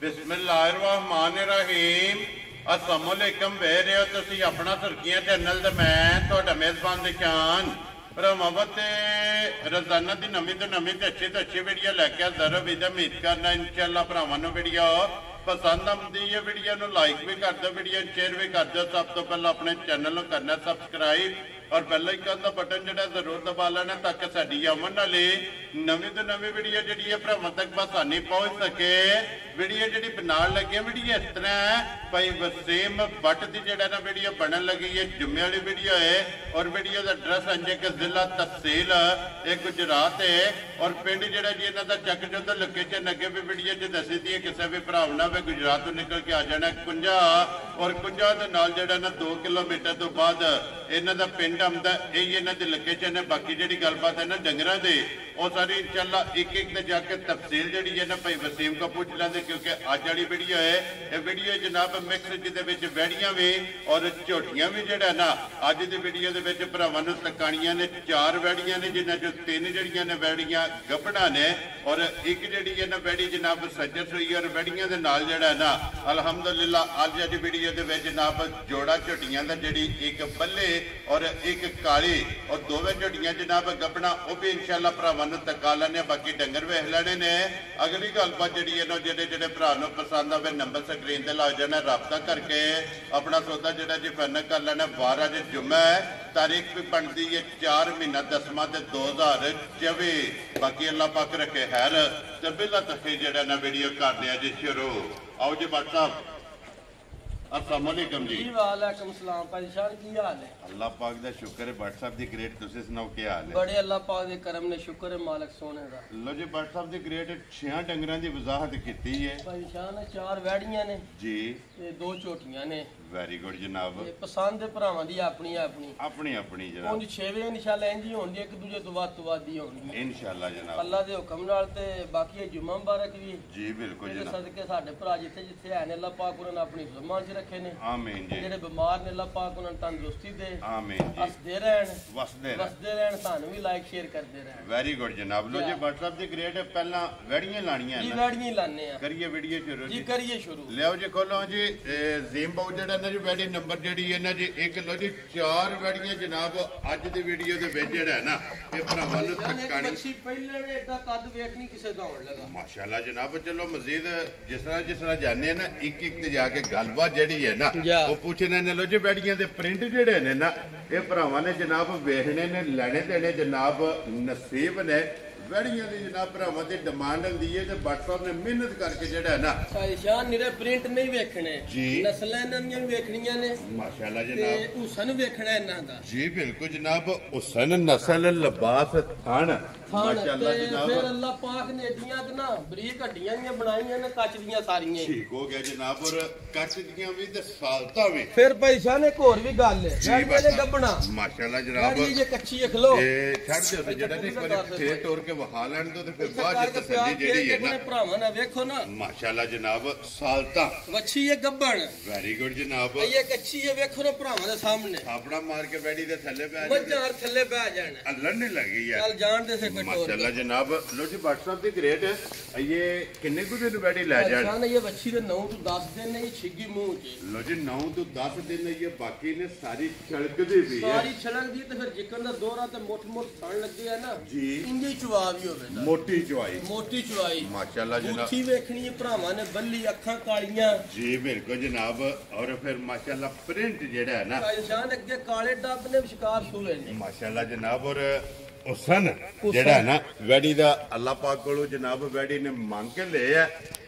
बिस्मिल्लाहिर्रहमानिर्रहीम। अस्सलामुअलैकुम वेख रहे हो तुसी अपना सुर्खियां चैनल ते मैं तुहाडा मेज़बान निशान मोहब्बत रोजाना की नवी तो नवी तो अच्छी वीडियो लैके हाज़र हो। उम्मीद करना इंशाअल्लाह भरावां नूं वीडियो पसंद आती है। वीडियो नूं लाइक भी कर दो, वीडियो शेयर भी कर दो। सब तो पहले अपने चैनल नूं करना सब्सक्राइब और बेल आइकन का बटन जो जरूर दबा लेना ताकि साडी आवन वाली नवी तो नवी वीडियो जी है भरावां तक बसानी पहुँच सके। वीडियो जी बनाने लगी वीडियो इस तरह है भाई वसीम भट्ट की जड़ा ना वीडियो बनने लगी है, जुम्मे वाली वीडियो है और वीडियो का एड्रैस है कि जिला तहसील गुजरात है और पिंड जोड़ा जी इन्हों का चक जो लोकेशन अगे भी वीडियो च दसी दी है। किसी भी भरा ना भी गुजरात तो निकल के आ जाना कुंजा और कुंजा के नाल जड़ा ना 2 किलोमीटर तो बाद इन्हों का पिंड आंदा। यही इन्हों की लोकेशन है। बाकी जी गलबात है ना डंगर की वो सारी इंशाअल्लाह एक एक जाके तफसील जी है ना भाई वसीम को पूछ लेंगे क्योंकि अज वाली वीडियो है ये वीडियो जनाब मिक्स जिद वैड़ियां भी और झोटियां भी जड़ा ना अज की वीडियो के भरावां नूं तकाणियां ने 4 वैड़ियां ने जिन्हां चों 3 जड़ियां ने वैड़ियां गभना ने और एक जी है ना वैड़ी जनाब सज्जर सुई और वैड़ियां दे नाल जड़ा ना अलहमदुलिल्लाह अज दी वीडियो के जनाब जोड़ा झोटियां दा जिहड़ी एक बल्ले और एक काली और दोवें झोटियां जनाब गभना वो भी इंशाअल्लाह भरावां नूं तका लैणे। बाकी डंगर वेख लैणे ने। अगली गलबात जी है ना जेडे भरा नूं पसंद आवे नंबर स्क्रीन ते ला जाना, राबता करके अपना सौदा जो जी फाइनल कर लेना। 12 जो जुम्मा है, तारीख भी बनती है 4 महीना 10वां 2024। बाकी अल्लाह पाक रखे खैर ते बिला तफी जड़ा ना वीडियो कर लिया जी शुरू। आओ जी भट्ट साहब अस्सलामुअलैकुम जी। वालेकुम सलाम भाई शान की हाल है? अल्लाह पाक दा शुक्र है। भट्ट साहब दी ग्रेट तुसी सुनाओ क्या हाल है? बड़े अल्लाह पाक दे करम ने शुक्र है मालिक सोने दा। लो जी भट्ट साहब दी ग्रेट 6 डंगरां दी वजाहत कीती है। भाई शान 4 वैड़ियां ने जी ते 2 झोटियां ने। वेरी गुड जनाब। ते पसंद है भरावां दी अपनी अपनी अपनी जनाब। उंज 6वें इंशाअल्लाह इंज ही होंदी एक दूजे तो वध ही होंदी इंशाअल्लाह जनाब अल्लाह दे हुक्म नाल। ते बाकी जुम्मा मुबारक भी जी बिल्कुल ते जनाब। सदके साडे भरा जिथे जिथे है ने अल्लाह पाक उन्होंने अपनी ज़ुबान च रखे ने। आमीन जी। जेड़े बीमार ने अल्लाह पाक उन्होंने तंदुरुस्ती दे। आमीन जी। हसदे रहन वसदे रहन सानू भी लाइक शेयर करते रहन। वेरी गुड जनाब। लो जी भट्ट साहब दी ग्रेट पहला वैड़ियां लाणियां जी ना वैड़ियां लाने आ। करिए वीडियो शुरू जी करिए शुरू। लियाओ जी खोलो जी ज़ीम बाऊ जड़ा ना जी वैड़ी नंबर जी है ना जी एक लो जी 4 वैड़ियां जनाब अज दी वीडियो दे विच जेड़ा है ना ये भरावां नूं तकाणी पहले ने एदा कद वेखनी किसे दा होण लगा माशाअल्लाह जनाब। चलो मजीद जिस तरह जाने ना एक एक ते जाके गलबात जेड़ी है ना वो पूछने ने। लो जी वैड़ियां दे प्रिंट जेड़े ने ना ये भरावां ने जनाब वेखने ने लेने देने जनाब नसीब ने। वैड़ियां दी जनाब भरावां दी डिमांड हुंदी है ते भट्ट साहब ने मेहनत करके जेड़ा है ना शान निरे प्रिंट नहीं वेखने जी नस्लां इन्हां दी वेखणियां ने माशाअल्लाह ते जनाब। हुसन वेखना इन्हां दा जी बिल्कुल जनाब। हुसन नस्ल लिबास थान माशाअल्लाह जनाब। फिर अल्लाह पाक ने एडियां ते ना बरीक हड्डियां दी बनाईयां ने कच दियां सारियां ठीक हो गया जनाब और कच दियां भी ते सालता भी। फिर भाई शान एक होर भी गल है वैड़ियां दे गब्बना माशाअल्लाह जनाब। ये कच्ची खलो ए छड़ दो ते जेड़ा ने एक बार फेर तोड़ के वहा लेन दो ते फिर बाद च तसल्ली जेड़ी है ना भरावां ना वेखो ना माशाअल्लाह जनाब सालता वच्छी ये गब्बन। वेरी गुड जनाब। ये कच्ची है वेखो ना भरावां दे सामने थापड़ा मार के बैठी दे थल्ले पे आ मजार थल्ले बह जाना अल्लाह ने लगी है। चल जान दे से माशाअल्लाह जनाब। लो जी भट्ट साहब दी ग्रेट ये किन्ने कुछ दिन बैठी ले जान? ये वच्छी दे 9 तो 10 दिन ने छिगी मुंह च। लो जी 9 तो 10 दिन ये बाकी ने सारी छड़क दी भी है सारी छड़क दी ते फिर जिकन दा दौरा ते मोट थान लगे है ना जी इंजी चुवा भी होवे मोटी चुवाई माशाअल्लाह जनाब। बूथी वेखनी है भरावां ने बल्ली अखां कालियां जी बिल्कुल जनाब। और फिर माशाअल्लाह प्रिंट जेड़ा है ना शान अगे काले डब ने शिकार सूले ने माशाअल्लाह जनाब। और हुसन जेड़ा है ना वैड़ी दा अल्लाह पाक कोलों जनाब वैड़ी ने मांग के ले है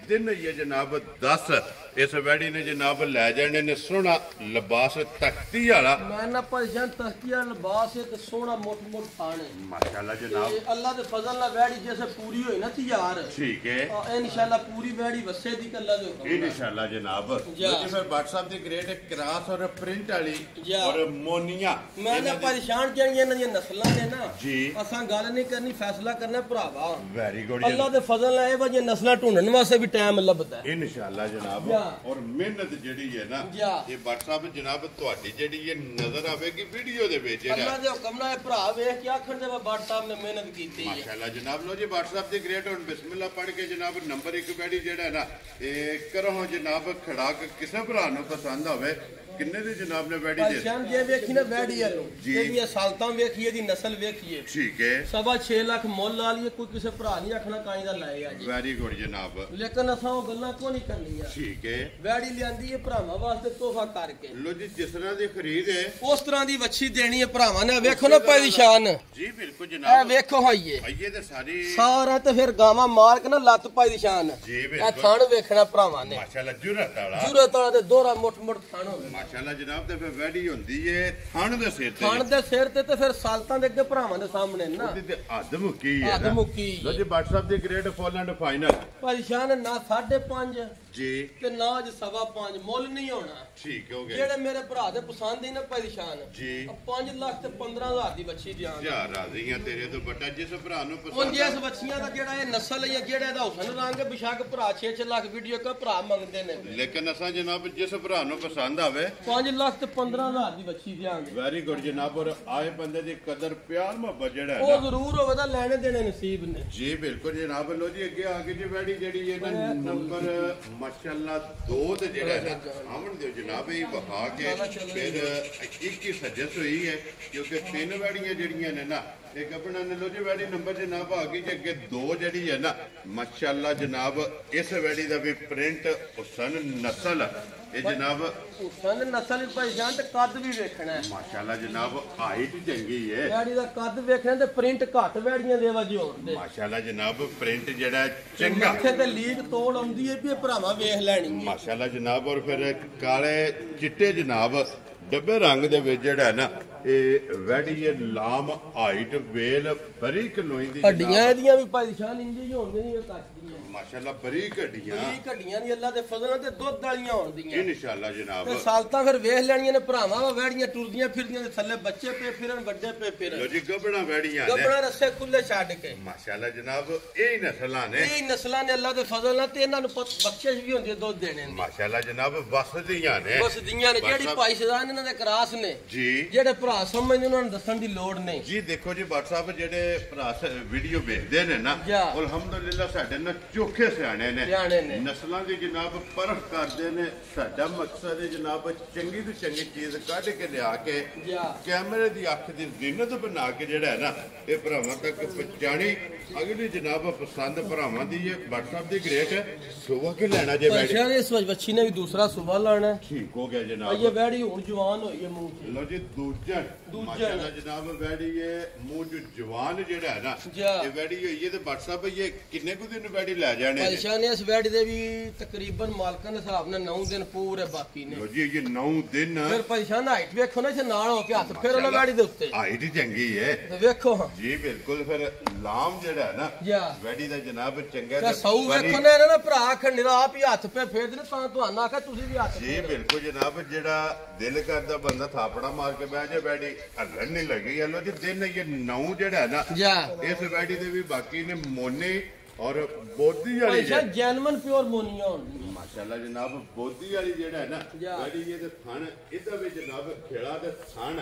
दिन ये जनाब 10 इस वैड़ी ने जनाब लै जाने ने सोहना लिबास तख्ती वाला। मैं ना परेशान तख्ती वाला लिबास है ते सोहना मोट मोट थान है माशाअल्लाह जनाब। अल्लाह दे फजल नाल वैड़ी जैसे पूरी होई ना तैयार ठीक है इंशाअल्लाह पूरी वैड़ी वसे दी अल्लाह दे हुक्म इंशाअल्लाह जनाब। जी फिर भट्ट साहब दी ग्रेट क्रास और प्रिंट वाली और मोनिया मैं ना परेशान जेड़ियां इन्हां दी नस्लां ने ना जी असां गल नहीं करनी फैसला करना भरावा। वेरी गुड अल्लाह दे फजल नाल ए वजियां नस्लां ढूंढण वास्ते भी ਟਾਈਮ ਲੱਭਦਾ इंशाल्लाह जनाब या। और मेहनत ਜਿਹੜੀ ਹੈ ਨਾ या। ਇਹ WhatsApp ਜਨਾਬ ਤੁਹਾਡੀ ਜਿਹੜੀ ਇਹ ਨਜ਼ਰ ਆਵੇਗੀ ਵੀਡੀਓ ਦੇ ਵਿੱਚ ਅੱਲਾ ਦੇ ਹੁਕਮ ਨਾਲ ਇਹ ਭਰਾ ਵੇਖ ਕੇ ਆਖਣ ਦੇ ਬਾਟ ਸਾਹਿਬ ਨੇ ਮਿਹਨਤ ਕੀਤੀ ਹੈ ਮਾਸ਼ਾਅੱਲਾ ਜਨਾਬ ਲੋ ਜੀ WhatsApp ਦੀ ਗ੍ਰੇਟ ਹੁਣ ਬਿਸਮਿਲ੍ਲਾ ਪੜ੍ਹ ਕੇ ਜਨਾਬ ਨੰਬਰ 1 ਬੈੜੀ ਜਿਹੜਾ ਹੈ ਨਾ ਇਹ ਕਰੋ ਜਨਾਬ ਖੜਾਕ ਕਿਸੇ ਭਰਾ ਨੂੰ ਪਸੰਦ ਹੋਵੇ ਕਿੰਨੇ ਦੀ ਜਨਾਬ ਨੇ ਬੈੜੀ ਦੇ ਸ਼ਾਮ ਜੇ ਵੇਖੀ ਨਾ ਬੈੜੀ ਹੈ ਜੀ। ਇਹਦੀ ਸਾਲਤਾਂ ਵੇਖੀਏ ਦੀ ਨਸਲ ਵੇਖੀਏ ਠੀਕ ਹੈ 6.5 ਲੱਖ ਮੁੱਲ ਲਾ ਲਈਏ ਕੋਈ ਕਿਸੇ ਭਰਾ ਨਹੀਂ ਆਖਣਾ ਕਾਈ ਦਾ ਲਾਏਗਾ ਜੀ ਵੈਰੀ ਗੁੱਡ ਜਨਾਬ ਲੇਕਿਨ ਅਸਾਂ ਉਹ ਗੱਲਾਂ ਕੋ ਨਹੀਂ ਕਰਨੀਆਂ ਠੀਕ ਹੈ ਬੈੜੀ ਲਿਆਂਦੀ ਹੈ ਭਰਾਵਾਂ ਵਾਸਤੇ ਤੋਹਫਾ ਕਰਕੇ ਲੋ ਜੀ ਜਿਸ ਤਰ੍ਹਾਂ ਦੀ ਖਰੀਦ ਹੈ ਉਸ ਤਰ੍ਹਾਂ ਦੀ ਵੱਛੀ ਦੇਣੀ ਹੈ ਭਰਾਵਾਂ ਨੇ ਵੇਖੋ ਨਾ ਭਾਈ ਸ਼ਾਨ ਜੀ ਬਿਲਕੁਲ ਇਹ ਜਨਾਬ ਵੇਖੋ ਹਾਈਏ ਆਈਏ ਤੇ ਸਾਰੀ ਸਾਰਾ ਤੇ ਫਿਰ ਗਾਵਾਂ ਮਾਰ ਕੇ ਨਾ ਲੱਤ ਪਾਈ ਦੀ ਸ਼ਾਨ ਜੀ ਇਹ ਬਿਲਕੁਲ ਥਣ ਵੇਖਣਾ ਭਰਾਵਾਂ ਨੇ ਮਾਸ਼ਾਅੱਲਾ ਜੁਰਤ ਵਾਲਾ ਜੂਰਤ ਵਾਲਾ ਤੇ ਦੋਹਰਾ ਮੁੱਠ ਥਣ ਹੋਵੇ ਮਾਸ਼ਾਅੱਲਾ ਜਨਾਬ ਤੇ ਫਿਰ ਵੈੜੀ ਹੁੰਦੀ ਏ ਥਣ ਦੇ ਸਿਰ ਤੇ ਥਣ ਦੇ ਸਿਰ ਤੇ ਫਿਰ ਸਾਲਤਾਂ ਦੇ ਅੱਗੇ ਭਰਾਵਾਂ ਦੇ ਸਾਹਮਣੇ ਨਾ ਉਹਦੀ ਤੇ ਹੱਦ ਮੁੱਕੀ ਹੈ ਹੱਦ ਨਾ। ਮੁੱਕੀ। ਲੋ ਜੀ WhatsApp the great full and final ਭਾਈ ਸ਼ਾਨ ਨਾ 5.5 ਜੀ ਤੇ ਨਾ ਅੱਜ 5.5 ਮੁੱਲ ਨਹੀਂ ਹੋਣਾ ਠੀਕ ਹੋ ਗਿਆ ਜਿਹੜੇ ਮੇਰੇ ਭਰਾ ਦੇ ਪਸੰਦ ਹੀ ਨਾ ਭਾਈ ਸ਼ਾਨ ਜੀ 5 ਲੱਖ ਤੇ 15,000 ਦੀ ਵੱਛੀ ਦਿਆਂਗੇ ਜਾ ਰਾਜ਼ੀ ਆ ਤੇਰੇ ਤੋਂ ਵੱਡਾ ਜਿਸ ਭਰਾ ਨੂੰ ਹੁਣ ਪਸੰਦ ਜਿਸ ਵੱਛੀਆਂ ਦਾ ਜਿਹੜਾ ਇਹ ਨਸਲ ਹੈ ਜਿਹੜਾ ਇਹਦਾ ਹੁਸਨ ਰੰਗ ਹੈ ਬਿਸ਼ੱਕ ਭਰਾ 6 ਲੱਖ ਵੀਡੀਓ ਕਾ ਭਰਾ ਮੰਗਦੇ ਨੇ ਲੇਕਿਨ ਅਸਾਂ ਜਨਾਬ ਜਿਸ ਭਰਾ ਨੂੰ ਪਸੰਦ ਆਵੇ 5 ਲੱਖ ਤੇ 15,000 ਦੀ ਵੱਛੀ ਦਿਆਂਗੇ ਵੈਰੀ ਗੁੱਡ ਜਨਾਬ ਔਰ ਆਏ ਬੰਦੇ ਦੀ ਕਦਰ ਪਿਆਰ ਮੁਹੱਬਤ ਜਿਹੜਾ ਹੈ ਉਹ ਨਾ ਜ਼ਰੂਰ ਹੋਵੇ ਤਾਂ ਲੈਣੇ ਦੇਣੇ ਨਸੀਬ ਨੇ ਜੀ ਬਿਲਕੁਲ ਜਨਾਬ ਲੋ ਜੀ ਅੱਗੇ ਆ ਕੇ ਜੀ ਵੈੜੀ ਜਿਹੜੀ ਹੈ ਨਾ ਨੰਬਰ ਮਾਸ਼ਾਅੱਲਾ 2 ਤੇ ਜਿਹੜਾ ਹੈ ਨਾ ਆਮਣ ਦਿਓ ਜਨਾਬ ਇਹ ਵਹਾ ਕੇ ਫਿਰ 21 ਸਜਸ ਹੋਈ ਹੈ ਕਿਉਂਕਿ 3 ਵੈੜੀਆਂ ਜਿਹੜੀਆਂ ਨੇ ਨਾ ਇੱਕ ਆਪਣਾ ਨੇ ਲੋ ਜੀ ਵੈੜੀ ਨੰਬਰ ਜਨਾਬ ਆ ਗਈ ਜੀ ਅੱਗੇ 2 ਜਿਹੜੀ ਹੈ ਨਾ ਮਾਸ਼ਾਅੱਲਾ ਜਨਾਬ ਇਸ ਵੈੜੀ ਦਾ ਵੀ ਪ੍ਰਿੰਟ ਹੁਸਨ ਨਸਲ ਇਹ ਜਨਾਬ ਹੁਸਨ ਨਸਲ ਭਾਈ ਜਾਨ ਤੇ ਕੱਦ ਵੀ ਵੇਖਣਾ ਹੈ ਮਾਸ਼ਾਅੱਲਾ ਜਨਾਬ ਹਾਈਟ ਚੰਗੀ ਹੈ ਵੈੜੀ ਦਾ ਕੱਦ ਵੇਖਣਾ ਤੇ ਪ੍ਰਿੰਟ ਘੱਟ ਵੈੜੀਆਂ ਦੇਵਾ ਜੀ ਹੋਣ ਦੇ ਮਾਸ਼ਾਅੱਲਾ ਜਨਾਬ ਪ੍ਰਿੰਟ ਜਿਹੜਾ ਚੰਗਾ ਇੱਥੇ ਤੇ ਲੀਕ ਤੋੜ ਆਉਂਦੀ ਹੈ ਵੀ ਇਹ ਭਰਾਵਾਂ ਵੇਖ ਲੈਣੀ ਹੈ ਮਾਸ਼ਾਅੱਲਾ ਜਨਾਬ ਔਰ ਫਿਰ ਕਾਲੇ ਚਿੱਟੇ ਜਨਾਬ ਡੱਬੇ ਰੰਗ ਦੇ ਵਿੱਚ ਜਿਹੜਾ ਹੈ ਨਾ ਇਹ ਵੈੜੀ ਇਹ ਲਾਮ ਹਾਈਟ ਵੇਲ ਬਰੀਕ ਲੋਈ ਦੀ ਹੱਡੀਆਂ ਇਹਦੀਆਂ ਵੀ ਭਾਈ ਸ਼ਾਨ ਇੰਜੀ ਹੀ ਹੁੰਦੀਆਂ ਨਹੀਂ ਕੱਟਦੀਆਂ ਮਾਸ਼ਾਅੱਲਾ ਬਰੀਕ ਹੱਡੀਆਂ ਇਹ ਹੱਡੀਆਂ ਦੀ ਅੱਲਾ ਦੇ ਫਜ਼ਲ ਨਾਲ ਤੇ ਦੁੱਧ ਵਾਲੀਆਂ ਹੁੰਦੀਆਂ ਇਨਸ਼ਾਅੱਲਾ ਜਨਾਬ ਤੇ ਸਾਲਤਾਂ ਫਿਰ ਵੇਖ ਲੈਣੀਆਂ ਨੇ ਭਰਾਵਾਂ ਵਾ ਵੈੜੀਆਂ ਟੁਰਦੀਆਂ ਫਿਰਦੀਆਂ ਤੇ ਥੱਲੇ ਬੱਚੇ ਪੇ ਫਿਰਨ ਵੱਡੇ ਪੇ ਲੋ ਫਿਰਨ ਜੀ ਗੱਬਣਾ ਵੈੜੀਆਂ ਨੇ ਗੱਬੜਾ ਰਸੇ ਖੁੱਲੇ ਛੱਡ ਕੇ ਮਾਸ਼ਾਅੱਲਾ ਜਨਾਬ ਇਹ ਨਸਲਾਂ ਨੇ ਇਹ ਨਸਲਾਂ ਨੇ ਅੱਲਾ ਦੇ ਫਜ਼ਲ ਨਾਲ ਤੇ ਇਹਨਾਂ ਨੂੰ ਬਖਸ਼ਿਸ਼ ਵੀ ਹੁੰਦੀ ਹੈ ਦੁੱਧ ਦੇਣੇ ਦੀ ਮਾਸ਼ਾਅੱਲਾ ਜਨਾਬ ਵਸਦੀਆਂ ਨੇ ਬਸ ਦੀਆਂ ਨੇ ਜਿਹੜੀ ਭਾਈ ਸਦਾਨ ਇਹਨਾਂ ਦੇ ਕਰਾਸ ਨੇ ਜੀ ਜਿਹੜੇ ਭਰਾ ਸਮਝਦੇ ਉਹਨਾਂ ਨੂੰ ਦੱਸਣ ਦੀ ਲੋੜ ਨਹੀਂ ਜੀ ਦੇਖੋ ਜੀ WhatsApp ਜਿਹੜੇ ਭਰਾ ਵੀਡੀਓ ਵੇਖਦੇ ਨੇ ਨਾ ਜਾ। ਅਲਹਮਦੁਲਿਲਾ ਸਾਡੇ ਨਾਲ ਚੋਖੇ ਸਿਆਣੇ ਸਿਆਣੇ ਨੇ। ਨਸਲਾਂ ਦੀ ਜਨਾਬ ਪਰਖ ਕਰਦੇ ਨੇ ਸਾਡਾ ਮਕਸਦ ਹੈ ਜਨਾਬ ਚੰਗੀ ਤੋਂ ਚੰਗੀ ਚੀਜ਼ ਕੱਢ ਕੇ ਲਿਆ ਕੇ ਜਾ। ਕੈਮਰੇ ਦੀ ਅੱਖ ਦੀ ਜ਼ਿੰਨਤ ਬਣਾ ਕੇ ਜਿਹੜਾ ਹੈ ਨਾ ਇਹ ਭਰਾਵਾਂ ਤੱਕ ਪਹੁੰਚਾਣੀ ਅਗਲੀ ਜਨਾਬ ਪਸੰਦ ਭਰਾਵਾਂ ਦੀ ਇਹ WhatsApp ਦੀ ਗ੍ਰੇਟ ਸੁਬਾ ਕੇ ਲੈਣਾ ਜੇ ਬੈਠੇ ਭਾਈ ਇਸ ਬੱਚੀ ਨੇ ਵੀ ਦੂਸਰਾ ਸੁਬਾ ਲਾਣਾ ਠੀਕ ਹੋ ਗਿਆ ਇਹ ਜਨਾਬ ਵੈੜੀ ਹੁਣ ਜਵਾਨ ਹੋਈ ਹੈ ਮੂੰਹ ਲੋ ਜੀ ਦੂਜਾ ਮਾਸ਼ਾਅੱਲਾ ਜਨਾਬ ਵੈੜੀ ਇਹ ਮੂੰਹ ਜੋ ਜਵਾਨ ਜਿਹੜਾ ਹੈ ਨਾ ਜਾ। ਇਹ ਵੈੜੀ ਹੋਈ ਹੈ ਤੇ WhatsApp ਇਹ ਕਿੰਨੇ ਕੁ ਦਿਨ ਵੈੜੀ ਲੈ ਜਾਣੇ ਭਾਈ ਨੇ ਸ਼ਾਨ ਇਸ ਵੈੜੀ ਦੇ ਵੀ ਤਕਰੀਬਨ ਮਾਲਕਾਂ ਦੇ ਹਿਸਾਬ ਨਾਲ 9 ਦਿਨ ਪੂਰੇ ਬਾਕੀ ਨੇ ਲੋ ਜੀ ਇਹ 9 ਦਿਨ ਫਿਰ ਭਾਈ ਸ਼ਾਨ ਹਾਈਟ ਵੇਖੋ ਨਾ ਇਸੇ ਨਾਲ ਹੋ ਕੇ ਹੱਥ ਫਿਰ ਉਹਨਾਂ ਵੈੜੀ ਦੇ ਉੱਤੇ ਹਾਈਟ ਚੰਗੀ ਹੈ ਤੇ ਵੇਖੋ ਹਾਂ ਜੀ ਬਿਲਕੁਲ ਫਿਰ ਲਾਮ ਜਿਹੜਾ ਹੈ ਨਾ ਜਾ। ਵੈੜੀ ਦਾ ਜਨਾਬ ਚੰਗਾ ਤੇ ਸੌ ਬੜੀ- ਵੇਖੋ ਨਾ ਇਹਨਾਂ ਦਾ ਭਰਾ ਖੰਡਰਾ ਆਪ ਹੀ ਹੱਥ ਪੇ ਫੇਰਦੇ ਨੇ ਤਾਂ ਤੁਹਾਨੂੰ ਆਖਿਆ ਤੁਸੀਂ ਵੀ ਹੱਥ ਜੀ ਫੇਰੋ। ਬਿਲਕੁਲ ਜਨਾਬ ਜਿਹੜਾ ਦਿਲ ਕਰਦਾ ਬੰਦਾ ਥਾਪੜਾ ਮਾਰ ਕੇ ਬਹਿ ਜਾ ਵੈੜੀ ਹੱਲਣ ਨਹੀਂ ਲੱਗੀ ਲੋ ਜੀ ਦਿਨ ਇਹ 9 ਜਿਹੜਾ ਹੈ ਨਾ ਜਾ ਇਸ ਵੈੜੀ ਦੇ ਵੀ ਬਾਕੀ ਨੇ ਮੋਨੇ ਔਰ ਬੋਦੀ ਵਾਲੀ ਭਾਈ ਸ਼ਾਨ ਜੈਨੂਇਨ ਪਿਓਰ ਮੋਨੀਆਂ ਹੁੰਦੀਆਂ ਮਾਸ਼ਾਅੱਲਾ ਜਨਾਬ ਬੋਦੀ ਵਾਲੀ ਜਿਹੜਾ ਹੈ ਨਾ ਜਾ। ਵੈੜੀ ਇਹਦੇ ਥਣ ਇਹਦਾ ਵੀ ਜਨਾਬ ਖੇੜਾ ਤੇ ਥਣ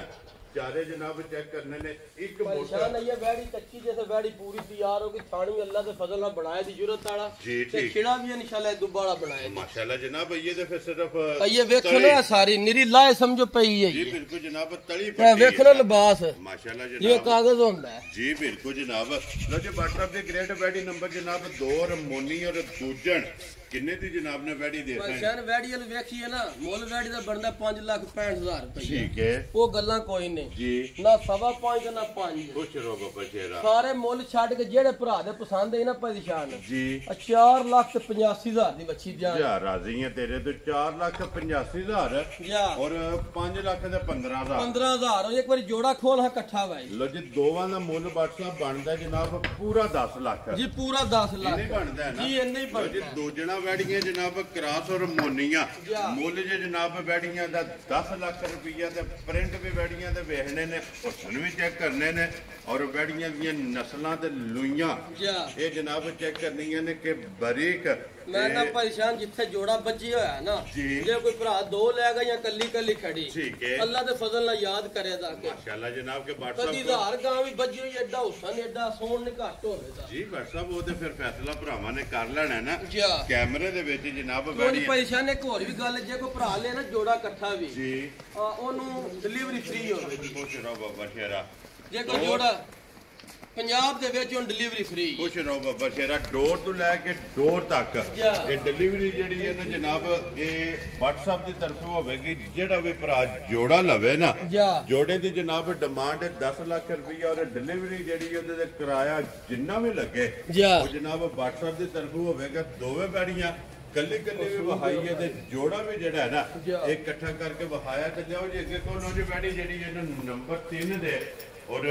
ਚਾਰੇ ਜਨਾਬ ਚੈੱਕ ਕਰਨੇ ਨੇ ਇੱਕ ਮੋਟਾ ਪਰੇਸ਼ਾਨ ਹੈ ਇਹ ਵੈੜੀ ਕੱਚੀ ਜੈਸੇ ਵੈੜੀ ਪੂਰੀ ਤਿਆਰ ਹੋ ਗਈ ਥਾਣੀ ਅੱਲਾ ਦੇ ਫਜ਼ਲ ਨਾਲ ਬਣਾਏ ਦੀ ਜੁਰਤ ਵਾਲਾ ਜੀ, ਤੇ ਠੀਕ। ਖਿੜਾ ਵੀ ਇਨਸ਼ਾਅੱਲਾ ਦੁਬਾਰਾ ਬਣਾਏ ਮਾਸ਼ਾਅੱਲਾ ਜਨਾਬ ਇਹ ਤੇ ਫਿਰ ਸਿਰਫ ਇਹ ਵੇਖੋ ਤਲੀ- ਨਾ ਸਾਰੀ ਨਿਰੀ ਲਾਏ ਸਮਝੋ ਪਈ ਹੈ ਜੀ ਇਹ ਬਿਲਕੁਲ ਜਨਾਬ ਤਲੀ ਇਹ ਪੱਟੀ ਵੇਖੋ ਨਾ ਲਿਬਾਸ ਮਾਸ਼ਾਅੱਲਾ ਜਿਵੇਂ ਜਨਾਬ ਕਾਗਜ਼ ਹੁੰਦਾ ਹੈ ਜੀ ਬਿਲਕੁਲ ਜਨਾਬ ਲੋ ਜੀ WhatsApp ਦੇ ਗ੍ਰੇਟ ਵੈਡੀ ਨੰਬਰ ਜਨਾਬ 2 ਔਰ ਮੋਨੀ ਔਰ ਦੂਜਣ ਕਿੰਨੇ ਦੀ ਜਨਾਬ ਨੇ ਵੈਡੀ ਦੇ ਦਿੱਤਾ ਸ਼ਾਨ ਵੈੜੀ ਨੂੰ ਵੇਖੀਏ ਨਾ ਮੁੱਲ ਵੈੜੀ ਦਾ ਬਣਦਾ 5,65,000 ਰੁਪਏ ਠੀਕ ਹੈ ਉਹ ਗੱਲਾਂ ਕੋਈ ਨਹੀਂ ਜੀ ਨਾ 5.5 ਤੇ ਨਾ 5 ਖੁਸ਼ ਰਹੋ ਬਾਬਾ ਸ਼ੇਰਾ ਸਾਰੇ ਮੁੱਲ ਛੱਡ ਕੇ ਜਿਹੜੇ ਭਰਾ ਦੇ ਪਸੰਦ ਹੈ ਨਾ ਭਾਈ ਸ਼ਾਨ ਜੀ 4,85,000 ਦੀ ਬੱਚੀ ਜਾਨ ਜਾ ਰਾਜ਼ੀ ਹੈ ਤੇਰੇ ਤੋਂ 4,85,000 ਜਾ ਔਰ 5 ਲੱਖ ਦੇ 15,000 15,000 ਇੱਕ ਵਾਰੀ ਜੋੜਾ ਖੋਲ ਹਾਂ ਇਕੱਠਾ ਵਾਈ ਲੋ ਜੀ ਦੋਵਾਂ ਦਾ ਮੁੱਲ WhatsApp ਬਣਦਾ ਜਨਾਬ ਪੂਰਾ 10 ਲੱਖ ਜੀ ਪੂਰਾ 10 ਲੱਖ ਨਹੀਂ ਬਣਦਾ ਹੈ ਨਾ ਜੀ ਇੰਨੇ ਹੀ ਲਓ ਜੀ ਬਣਦਾ ਦੂਜਣਾ ਵੈੜੀਆਂ ਜਨਾਬ ਕਰਾਸ ਔਰ ਮੋਨੀਆਂ ਜਾ। ਮੁੱਲ ਜੇ ਜਨਾਬ ਵੈੜੀਆਂ ਦਾ 10 ਲੱਖ ਰੁਪਈਆ ਤੇ ਪ੍ਰਿੰਟ ਵੀ ਵੈੜੀਆਂ ਦੇ ਵੇਖਣੇ ਨੇ ਹੁਸਨ ਵੀ ਚੈੱਕ ਕਰਨੇ ਨੇ ਔਰ ਵੈੜੀਆਂ ਦੀਆਂ ਨਸਲਾਂ ਤੇ ਲੂਈਆਂ ਜਾ ਇਹ ਜਨਾਬ ਚੈੱਕ ਕਰਨੀਆਂ ਨੇ ਕਿ ਬਰੀਕ ਮੈਂ ਨਾ ਪਰੇਸ਼ਾਨ ਜਿੱਥੇ ਜੋੜਾ ਬੱਜੀ ਹੋਇਆ ਨਾ ਜੀ। ਜੇ ਕੋਈ ਭਰਾ ਦੋ ਲੈ ਗਿਆ ਜਾਂ ਕੱਲੀ ਕੱਲੀ ਖੜੀ ਠੀਕ ਹੈ। ਅੱਲਾ ਦੇ ਫਜ਼ਲ ਨਾਲ ਯਾਦ ਕਰੇ ਦਾ ਕਿ ਮਾਸ਼ਾਅੱਲਾ ਜਨਾਬ ਕੇ ਕਦੀ WhatsApp ਧਾਰ ਗਾਂ ਵੀ ਬੱਜੀ ਹੋਈ ਐਡਾ ਹੁਸਨ ਐਡਾ ਸੋਹਣ ਨਹੀਂ ਘੱਟ ਹੋਵੇਗਾ ਜੀ WhatsApp ਉਹ ਤੇ ਫਿਰ ਫੈਸਲਾ ਭਰਾਵਾਂ ਨੇ ਕਰ ਲੈਣਾ ਨਾ ਜੀ ਕੈਮਰੇ ਦੇ ਵਿੱਚ ਜਨਾਬ ਕੋਈ ਵੈੜੀ ਪਰੇਸ਼ਾਨ ਇੱਕ ਹੋਰ ਵੀ ਗੱਲ ਜੇ ਕੋਈ ਭਰਾ ਲੈ ਨਾ ਜੋੜਾ ਇਕੱਠਾ ਵੀ ਜੀ ਉਹਨੂੰ ਡਿਲੀਵਰੀ ਫ੍ਰੀ ਹੋਵੇਗੀ ਖੁਸ਼ ਰਹੋ ਬਾਬਾ ਸ਼ੇਰਾ ਜੇ ਕੋਈ ਜੋੜਾ ਪੰਜਾਬ ਦੇ ਵਿੱਚ ਹੁਣ ਡਿਲੀਵਰੀ ਫ੍ਰੀ ਖੁਸ਼ ਰਹੋ ਬਾਬਾ ਸ਼ੇਰਾ ਡੋਰ ਤੋਂ ਲੈ ਕੇ ਡੋਰ ਤੱਕ ਜਾ। ਇਹ ਡਿਲੀਵਰੀ ਜਿਹੜੀ ਹੈ ਨਾ ਜਨਾਬ ਇਹ WhatsApp ਦੀ ਤਰਫੋਂ ਹੋਵੇਗੀ ਜਿਹੜਾ ਵੀ ਭਰਾ ਜੋੜਾ ਲਵੇ ਨਾ ਜਾ ਜੋੜੇ ਦੀ ਜਨਾਬ ਡਿਮਾਂਡ 10 ਲੱਖ ਰੁਪਈਆ ਔਰ ਡਿਲੀਵਰੀ ਜਿਹੜੀ ਉਹਦੇ ਤੇ ਕਿਰਾਇਆ ਜਿੰਨਾ ਵੀ ਲੱਗੇ ਜਾ ਉਹ ਜਨਾਬ WhatsApp ਦੀ ਤਰਫੋਂ ਹੋਵੇਗਾ ਦੋਵੇਂ ਗਾੜੀਆਂ ਕੱਲੀ ਕੱਲੀ ਵੀ ਵਹਾਈਏ ਤੇ ਜੋੜਾ ਵੀ ਜਿਹੜਾ ਹੈ ਨਾ ਇਹ ਇਕੱਠਾ ਕਰਕੇ ਵਹਾਇਆ ਤੇ ਲਿਆਓ ਜੀ ਅੱਗੇ ਕੋਲ ਉਹਦੀ ਵੈੜੀ ਜਿਹੜੀ ਇਹਨੂੰ ਨੰਬਰ 3 ਦੇ ਔਰ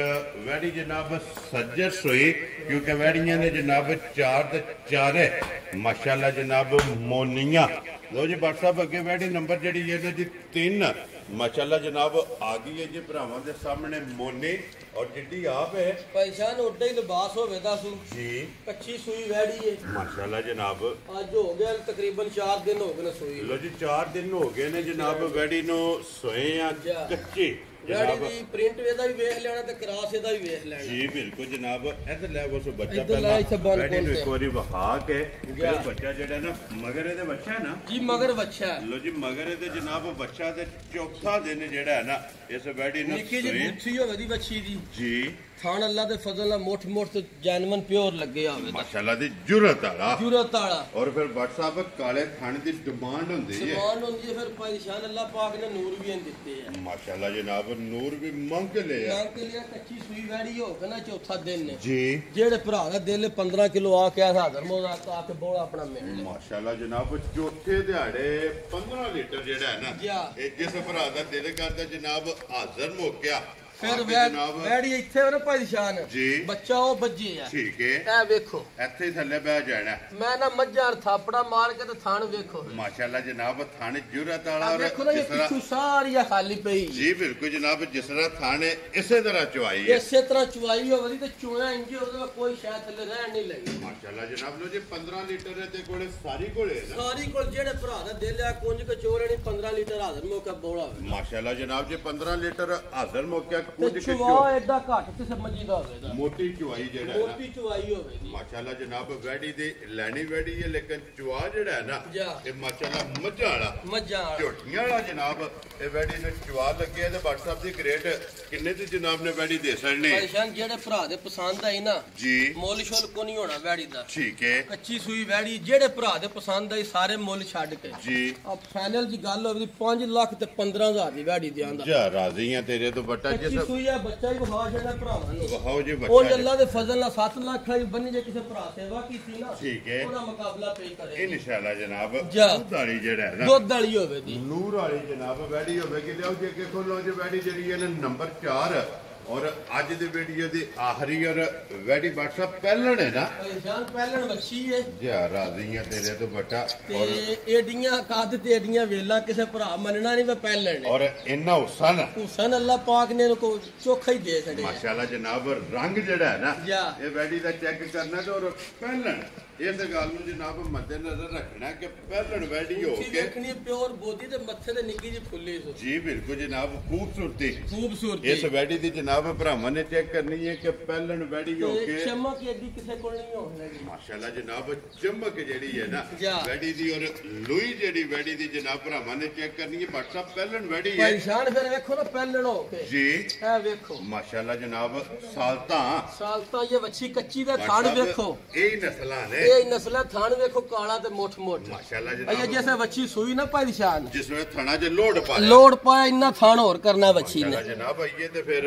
ਵੈੜੀ ਜਨਾਬ ਸੱਜਰ ਸੋਈ ਕਿਉਂਕਿ ਵੈੜੀਆਂ ਨੇ ਜਨਾਬ 4 ਤੇ 4 ਹੈ ਮਾਸ਼ਾਅੱਲਾ ਜਨਾਬ ਮੋਨੀਆਂ ਲੋ ਜੀ WhatsApp ਅੱਗੇ ਵੈੜੀ ਨੰਬਰ ਜਿਹੜੀ ਹੈ ਨਾ ਜੀ 3 ਮਾਸ਼ਾਅੱਲਾ ਜਨਾਬ ਆ ਗਈ ਹੈ ਜੀ ਭਰਾਵਾਂ ਦੇ ਸਾਹਮਣੇ ਮੋਨੀ ਔਰ ਜਿੱਡੀ ਆਪ ਹੈ ਪਰੇਸ਼ਾਨ ਉੱਡਾ ਹੀ ਲਿਬਾਸ ਹੋਵੇ ਦੱਸੂ ਜੀ ਕੱਚੀ ਸੂਈ ਵੈੜੀ ਏ ਮਾਸ਼ਾਅੱਲਾ ਜਨਾਬ ਅੱਜ ਹੋ ਗਿਆ ਤਕਰੀਬਨ 4 ਦਿਨ ਹੋ ਗਏ ਨੇ ਸੂਈ ਲੋ ਜੀ 4 ਦਿਨ ਹੋ ਗਏ ਨੇ ਜਨਾਬ ਵੈੜੀ ਨੂੰ ਸੋਏ ਆ ਕੱਚੇ ਵੈੜੀ ਦੀ ਪ੍ਰਿੰਟ ਇਹਦਾ ਵੀ ਵੇਖ ਲੈਣਾ ਤੇ ਕਰਾਸ ਇਹਦਾ ਵੀ ਵੇਖ ਲੈਣਾ ਜੀ ਬਿਲਕੁਲ ਜਨਾਬ ਇੱਧਰ ਲੈ ਉਸ ਬੱਚਾ ਇੱਧਰ ਲੈ ਇੱਥੇ ਬੰਨ ਵੈੜੀ ਨੂੰ ਖੋਲ ਇੱਕ ਵਾਰੀ ਵਹਾ ਕੇ ਫਿਰ ਬੱਚਾ ਜਿਹੜਾ ਨਾ ਮਗਰ ਇਹਦੇ ਬੱਚਾ ਹੈ ਨਾ ਜੀ ਮਗਰ ਬੱਚਾ ਹੈ। ਲੋ ਜੀ ਮਗਰ ਇਹਦੇ ਜਨਾਬ ਬੱਚਾ ਤੇ ਚੌਥਾ ਦਿਨ ਜਿਹੜਾ ਹੈ ਨਾ ਇਸ ਵੈੜੀ ਨੂੰ ਨਿੱਕੀ ਜੀ ਸੋਏ ਬੁੱਥੀ ਹੋਵੇ ਦੀ ਬੱਚੀ ਦੀ ਜੀ ਥਾਣ ਅੱਲਾ ਦੇ ਫਜ਼ਲ ਨਾਲ ਮੋਠ ਮੋਠ ਤੇ ਜੈਨੂਇਨ ਪਿਓਰ ਲੱਗੇ ਆਵੇ ਮਾਸ਼ਾਅੱਲਾ ਦੀ ਜੁਰਤ ਵਾਲਾ ਜੁਰਤ ਵਾਲਾ ਔਰ ਫਿਰ WhatsApp ਕਾਲੇ ਥਣ ਦੀ ਡਿਮਾਂਡ ਹੁੰਦੀ ਹੈ ਸਮਾਨ ਹੁੰਦੀ ਹੈ ਫਿਰ ਪਰੇਸ਼ਾਨ ਅੱਲਾ ਪਾਕ ਨੇ ਨੂਰ ਵੀ ਦਿੱਤੇ ਆ ਮਾਸ਼ਾਅੱਲਾ ਜਨਾਬ ਨੂਰ ਵੀ ਮੰਗ ਲਿਆ ਨਾਂ ਕੇ ਲਿਆ ਕੱਚੀ ਸੂਈ ਵੈੜੀ ਹੋ ਕੇ ਨਾ ਚੌਥਾ ਦਿਨ ਨੇ ਜੀ ਜਿਹੜੇ ਭਰਾ ਦਾ ਦਿਲ 15 ਕਿਲੋ ਆ ਕੇ ਹਾਜ਼ਰ ਮੋਦਾ ਆ ਕੇ ਬੋਲਾ ਆਪਣਾ ਮਿਲ ਲੈ ਮਾਸ਼ਾਅੱਲਾ ਜਨਾਬ ਚੌਥੇ ਦਿਹਾੜੇ 15 ਲੀਟਰ ਜਿਹੜਾ ਹੈ ਜੀ। ਨਾ ਇਹ ਜਿਸ ਭਰਾ ਦਾ ਦਿਲ ਕਰਦਾ ਜਨਾਬ ਹਾਜ਼ਰ ਮੋਕਿਆ ਫਿਰ ਵੈੜੀ ਇੱਥੇ ਉਹ ਨਾ ਪਰੇਸ਼ਾਨ ਜੀ। ਬੱਚਾ ਉਹ ਬੱਜੇ ਆ ਠੀਕ ਹੈ ਇਹ ਵੇਖੋ ਇੱਥੇ ਹੀ ਥੱਲੇ ਬਹਿ ਜਾਣਾ ਮੈਂ ਨਾ ਮੱਝਾਂ ਥਾਪੜਾ ਮਾਰ ਕੇ ਤੇ ਥਣ ਵੇਖੋ ਮਾਸ਼ਾਅੱਲਾ ਜਨਾਬ ਥਣ ਜੁਰਤ ਵਾਲਾ ਆ ਔਰ ਵੇਖੋ ਨਾ ਇਹ ਜਿਸ ਤਰ੍ਹਾਂ ਪਿੱਛੂ ਸਾਰੀ ਆ ਖਾਲੀ ਪਈ ਜੀ ਬਿਲਕੁਲ ਜਨਾਬ ਜਿਸ ਤਰ੍ਹਾਂ ਥਣ ਹੈ, ਇਸੇ ਤਰ੍ਹਾਂ ਚਵਾਈ ਹੈ ਇਸੇ ਤਰ੍ਹਾਂ ਚੁਆਈ ਹੋਵੇ ਤੇ ਚੋਇਆ ਇੰਜ ਉਹਦੇ ਵਿੱਚ ਕੋਈ ਸ਼ਾਇਦ ਥੱਲੇ ਰਹਿਣ ਨਹੀਂ ਲੱਗੀ ਮਾਸ਼ਾਅੱਲਾ ਜਨਾਬ ਲੋ ਜੀ 15 ਲੀਟਰ ਦੇ ਕੋਲੇ ਸਾਰੀ ਕੋਲੇ ਹੈ ਨਾ ਸਾਰੀ ਕੋਲ ਜਿਹੜੇ ਭਰਾ ਦਾ ਦਿਲ ਆ ਕੁੰਜ ਕੇ ਚੋਰੇ ਨਹੀਂ 15 ਲੀਟਰ ਹਾਜ਼ਰ ਮੌਕਾ ਬੋਲਾ ਹੋਵੇ ਮਾਸ਼ਾਅੱਲਾ ਜਨਾਬ ਜੀ 15 ਲੀਟਰ ਹਾਜ਼ਰ ਮੋਕਿਆ ਕੁਝ ਤੇ ਕਿ ਚੁਆ ਐਡਾ ਘੱਟ ਕਿਸੇ ਮੱਜੀ ਦਾ ਹੋਵੇਗਾ ਮੋਟੀ ਚੁਆਈ ਜਿਹੜਾ ਹੈ ਨਾ ਮੋਟੀ ਚੁਆਈ ਹੋਵੇਗੀ ਮਾਸ਼ਾਅੱਲਾ ਜਨਾਬ ਵੈੜੀ ਦੀ ਲੈਣੀ ਵੈੜੀ ਹੈ ਲੇਕਿਨ ਚੁਆ ਜਿਹੜਾ ਹੈ ਨਾ ਜਾ। ਇਹ ਮਾਸ਼ਾਅੱਲਾ ਮੱਝਾਂ ਵਾਲਾ ਮੱਝਾਂ ਵਾਲਾ। ਝੋਟੀਆਂ ਵਾਲਾ ਜਨਾਬ ਇਹ ਵੈੜੀ ਨੂੰ ਚੁਆ ਲੱਗਿਆ ਤੇ WhatsApp ਦੀ ਗ੍ਰੇਡ ਕਿੰਨੇ ਤੇ ਜਨਾਬ ਨੇ ਵੈੜੀ ਦੇ ਸਕਣੇ ਪਰੇਸ਼ਾਨ ਜਿਹੜੇ ਭਰਾ ਦੇ ਪਸੰਦ ਆਈ ਨਾ ਜੀ ਮੁੱਲ ਸ਼ੁੱਲ ਕੋ ਨਹੀਂ ਹੋਣਾ ਵੈੜੀ ਦਾ ਠੀਕ ਹੈ ਕੱਚੀ ਸੂਈ ਵੈੜੀ ਜਿਹੜੇ ਭਰਾ ਦੇ ਪਸੰਦ ਆਈ ਸਾਰੇ ਮੁੱਲ ਛੱਡ ਕੇ ਜੀ ਆ ਫਾਈਨਲ ਜੀ ਗੱਲ ਹੋਵੇ 5 ਲੱਖ ਤੇ 15000 ਦੀ ਵੈੜੀ ਦੇ ਆਂਦਾ ਜਾ ਰਾਜ਼ੀ ਆ ਤੇਰੇ ਤੋਂ ਬੱਟਾ ਕੱਚੀ ਜਿਸ ਸੂਈ ਆ ਬੱਚਾ ਹੀ ਵਿਖਾ ਛੱਡਣਾ ਭਰਾਵਾਂ ਨੂੰ ਵਹਾਓ ਜੀ ਉਹ ਬੱਟਾ ਅੱਲਾ ਦੇ ਫਜ਼ਲ ਨਾਲ 7 ਲੱਖ ਵਾਲੀ ਬੰਨੀ ਜੇ ਕਿਸੇ ਭਰਾ ਸੇਵਾ ਕੀਤੀ ਨਾ ਠੀਕ ਹੈ। ਉਹਦਾ ਮੁਕਾਬਲਾ ਪਈ ਕਰੇ ਇਨਸ਼ਾਅੱਲਾ ਜਨਾਬ ਜਾ। ਦੁੱਧ ਵਾਲੀ ਜਿਹੜਾ ਹੈ ਨਾ ਦੁੱਧ ਵਾਲੀ ਹੋਵੇ ਦੀ ਨੂਰ ਵਾਲੀ ਜਨਾਬ ਵੈੜੀ ਹੋਵੇਗੀ ਲਿਆਓ ਜੀ ਅੱਗੇ ਖੋਲੋ ਜੀ ਵੈੜੀ ਜਿਹੜੀ ਹੈ ਨਾ ਨੰਬਰ 4 ਔਰ ਅੱਜ ਦੀ ਵੀਡੀਓ ਦੀ ਆਖਰੀ ਔਰ ਵੈੜੀ WhatsApp ਪਹਿਲਣ ਹੈ ਨਾ ਪਰੇਸ਼ਾਨ ਪਹਿਲਣ ਬੱਚੀ ਏ ਜਾ ਰਾਜ਼ੀਆਂ ਤੇਰੇ ਤੋਂ ਬੱਟਾ ਔਰ ਤੇ ਏਡੀਆਂ ਕੱਦ ਤੇ ਏਡੀਆਂ ਵੇਲਾ ਕਿਸੇ ਭਰਾ ਮੰਨਣਾ ਨਹੀਂ ਵੇ ਪਹਿਲਣ ਨੇ ਔਰ ਇੰਨਾ ਹੁਸਨ ਹੁਸਨ ਅੱਲਾ ਪਾਕ ਨੇ ਕੋ ਚੋਖਾ ਹੀ ਦੇ ਛੜਿਆ ਮਾਸ਼ਾਅੱਲਾ ਜਨਾਬ ਰੰਗ ਜਿਹੜਾ ਹੈ ਨਾ ਜਾ। ਇਹ ਵੈੜੀ ਦਾ ਚੈੱਕ ਕਰਨਾ ਤੇ ਔਰ ਪਹਿਲਣ ਇਸ ਗੱਲ ਨੂੰ ਜਨਾਬ ਮੱਦੇ ਨਜ਼ਰ ਰੱਖਣਾ ਕਿ ਪਹਿਲਣ ਵੈੜੀ ਹੋ ਕੀ ਕੇ ਵੇਖਣੀ ਪਿਓਰ ਬੋਦੀ ਤੇ ਮੱਥੇ ਤੇ ਨਿੱਕੀ ਜੀ ਫੁੱਲੀ ਸੋ ਜੀ ਬਿਲਕੁਲ ਜਨਾਬ ਖੂਬਸੂਰਤੀ ਖੂਬਸੂਰਤੀ ਇਸ ਵੈੜੀ ਦੀ ਜਨਾਬ ਭਰਾਵਾਂ ਨੇ ਚੈੱਕ ਕਰਨੀ ਹੈ ਕਿ ਪਹਿਲਣ ਵੈੜੀ ਹੋ ਤੇ ਕੇ ਚਮਕ ਏਡੀ ਕਿਸੇ ਕੋਲ ਨਹੀਂ ਹੋਣ ਲੱਗੀ ਮਾਸ਼ਾਅੱਲਾ ਜਨਾਬ ਚਮਕ ਜਿਹੜੀ ਹੈ ਨਾ ਜਾ। ਵੈੜੀ ਦੀ ਔਰ ਲੋਈ ਜਿਹੜੀ ਵੈੜੀ ਦੀ ਜਨਾਬ ਭਰਾਵਾਂ ਨੇ ਚੈੱਕ ਕਰਨੀ ਹੈ WhatsApp ਪਹਿਲਣ ਵੈੜੀ ਹੈ ਪਰੇਸ਼ਾਨ ਫਿਰ ਵੇਖੋ ਨਾ ਪਹਿਲਣ ਹੋ ਕੇ ਜੀ ਇਹ ਵੇਖੋ ਮਾਸ਼ਾਅੱਲਾ ਜਨਾਬ ਸਾਲਤਾਂ ਸਾਲ ਤਾਂ ਇਹ ਵੱਛੀ ਕੱਚੀ ਦਾ ਥਾਣ WhatsApp ਵੇਖੋ ਇਹ ਨਸਲਾਂ ਨੇ ਇਹ ਨਸਲਾਂ ਥਾਣ ਵੇਖੋ ਕਾਲਾ ਤੇ ਮੋਠ ਮੋਠ ਮਾਸ਼ਾਅੱਲਾ ਇਹ ਜਨਾਬ ਜੈਸੇ ਵੱਛੀ ਸੂਈ ਨਾ ਪਰੇਸ਼ਾਨ ਜਿਸ ਵੇਲੇ ਥਣਾ 'ਚ ਲੋਡ ਪਾ ਲਿਆ ਲੋੜ ਪਾਇਆ ਇੰਨਾ ਥਾਣ ਹੋਰ ਕਰਨਾ ਵੱਛੀ ਨੇ ਮਾਸ਼ਾਅੱਲਾ ਜਨਾਬ ਆਈਏ ਤੇ ਫਿਰ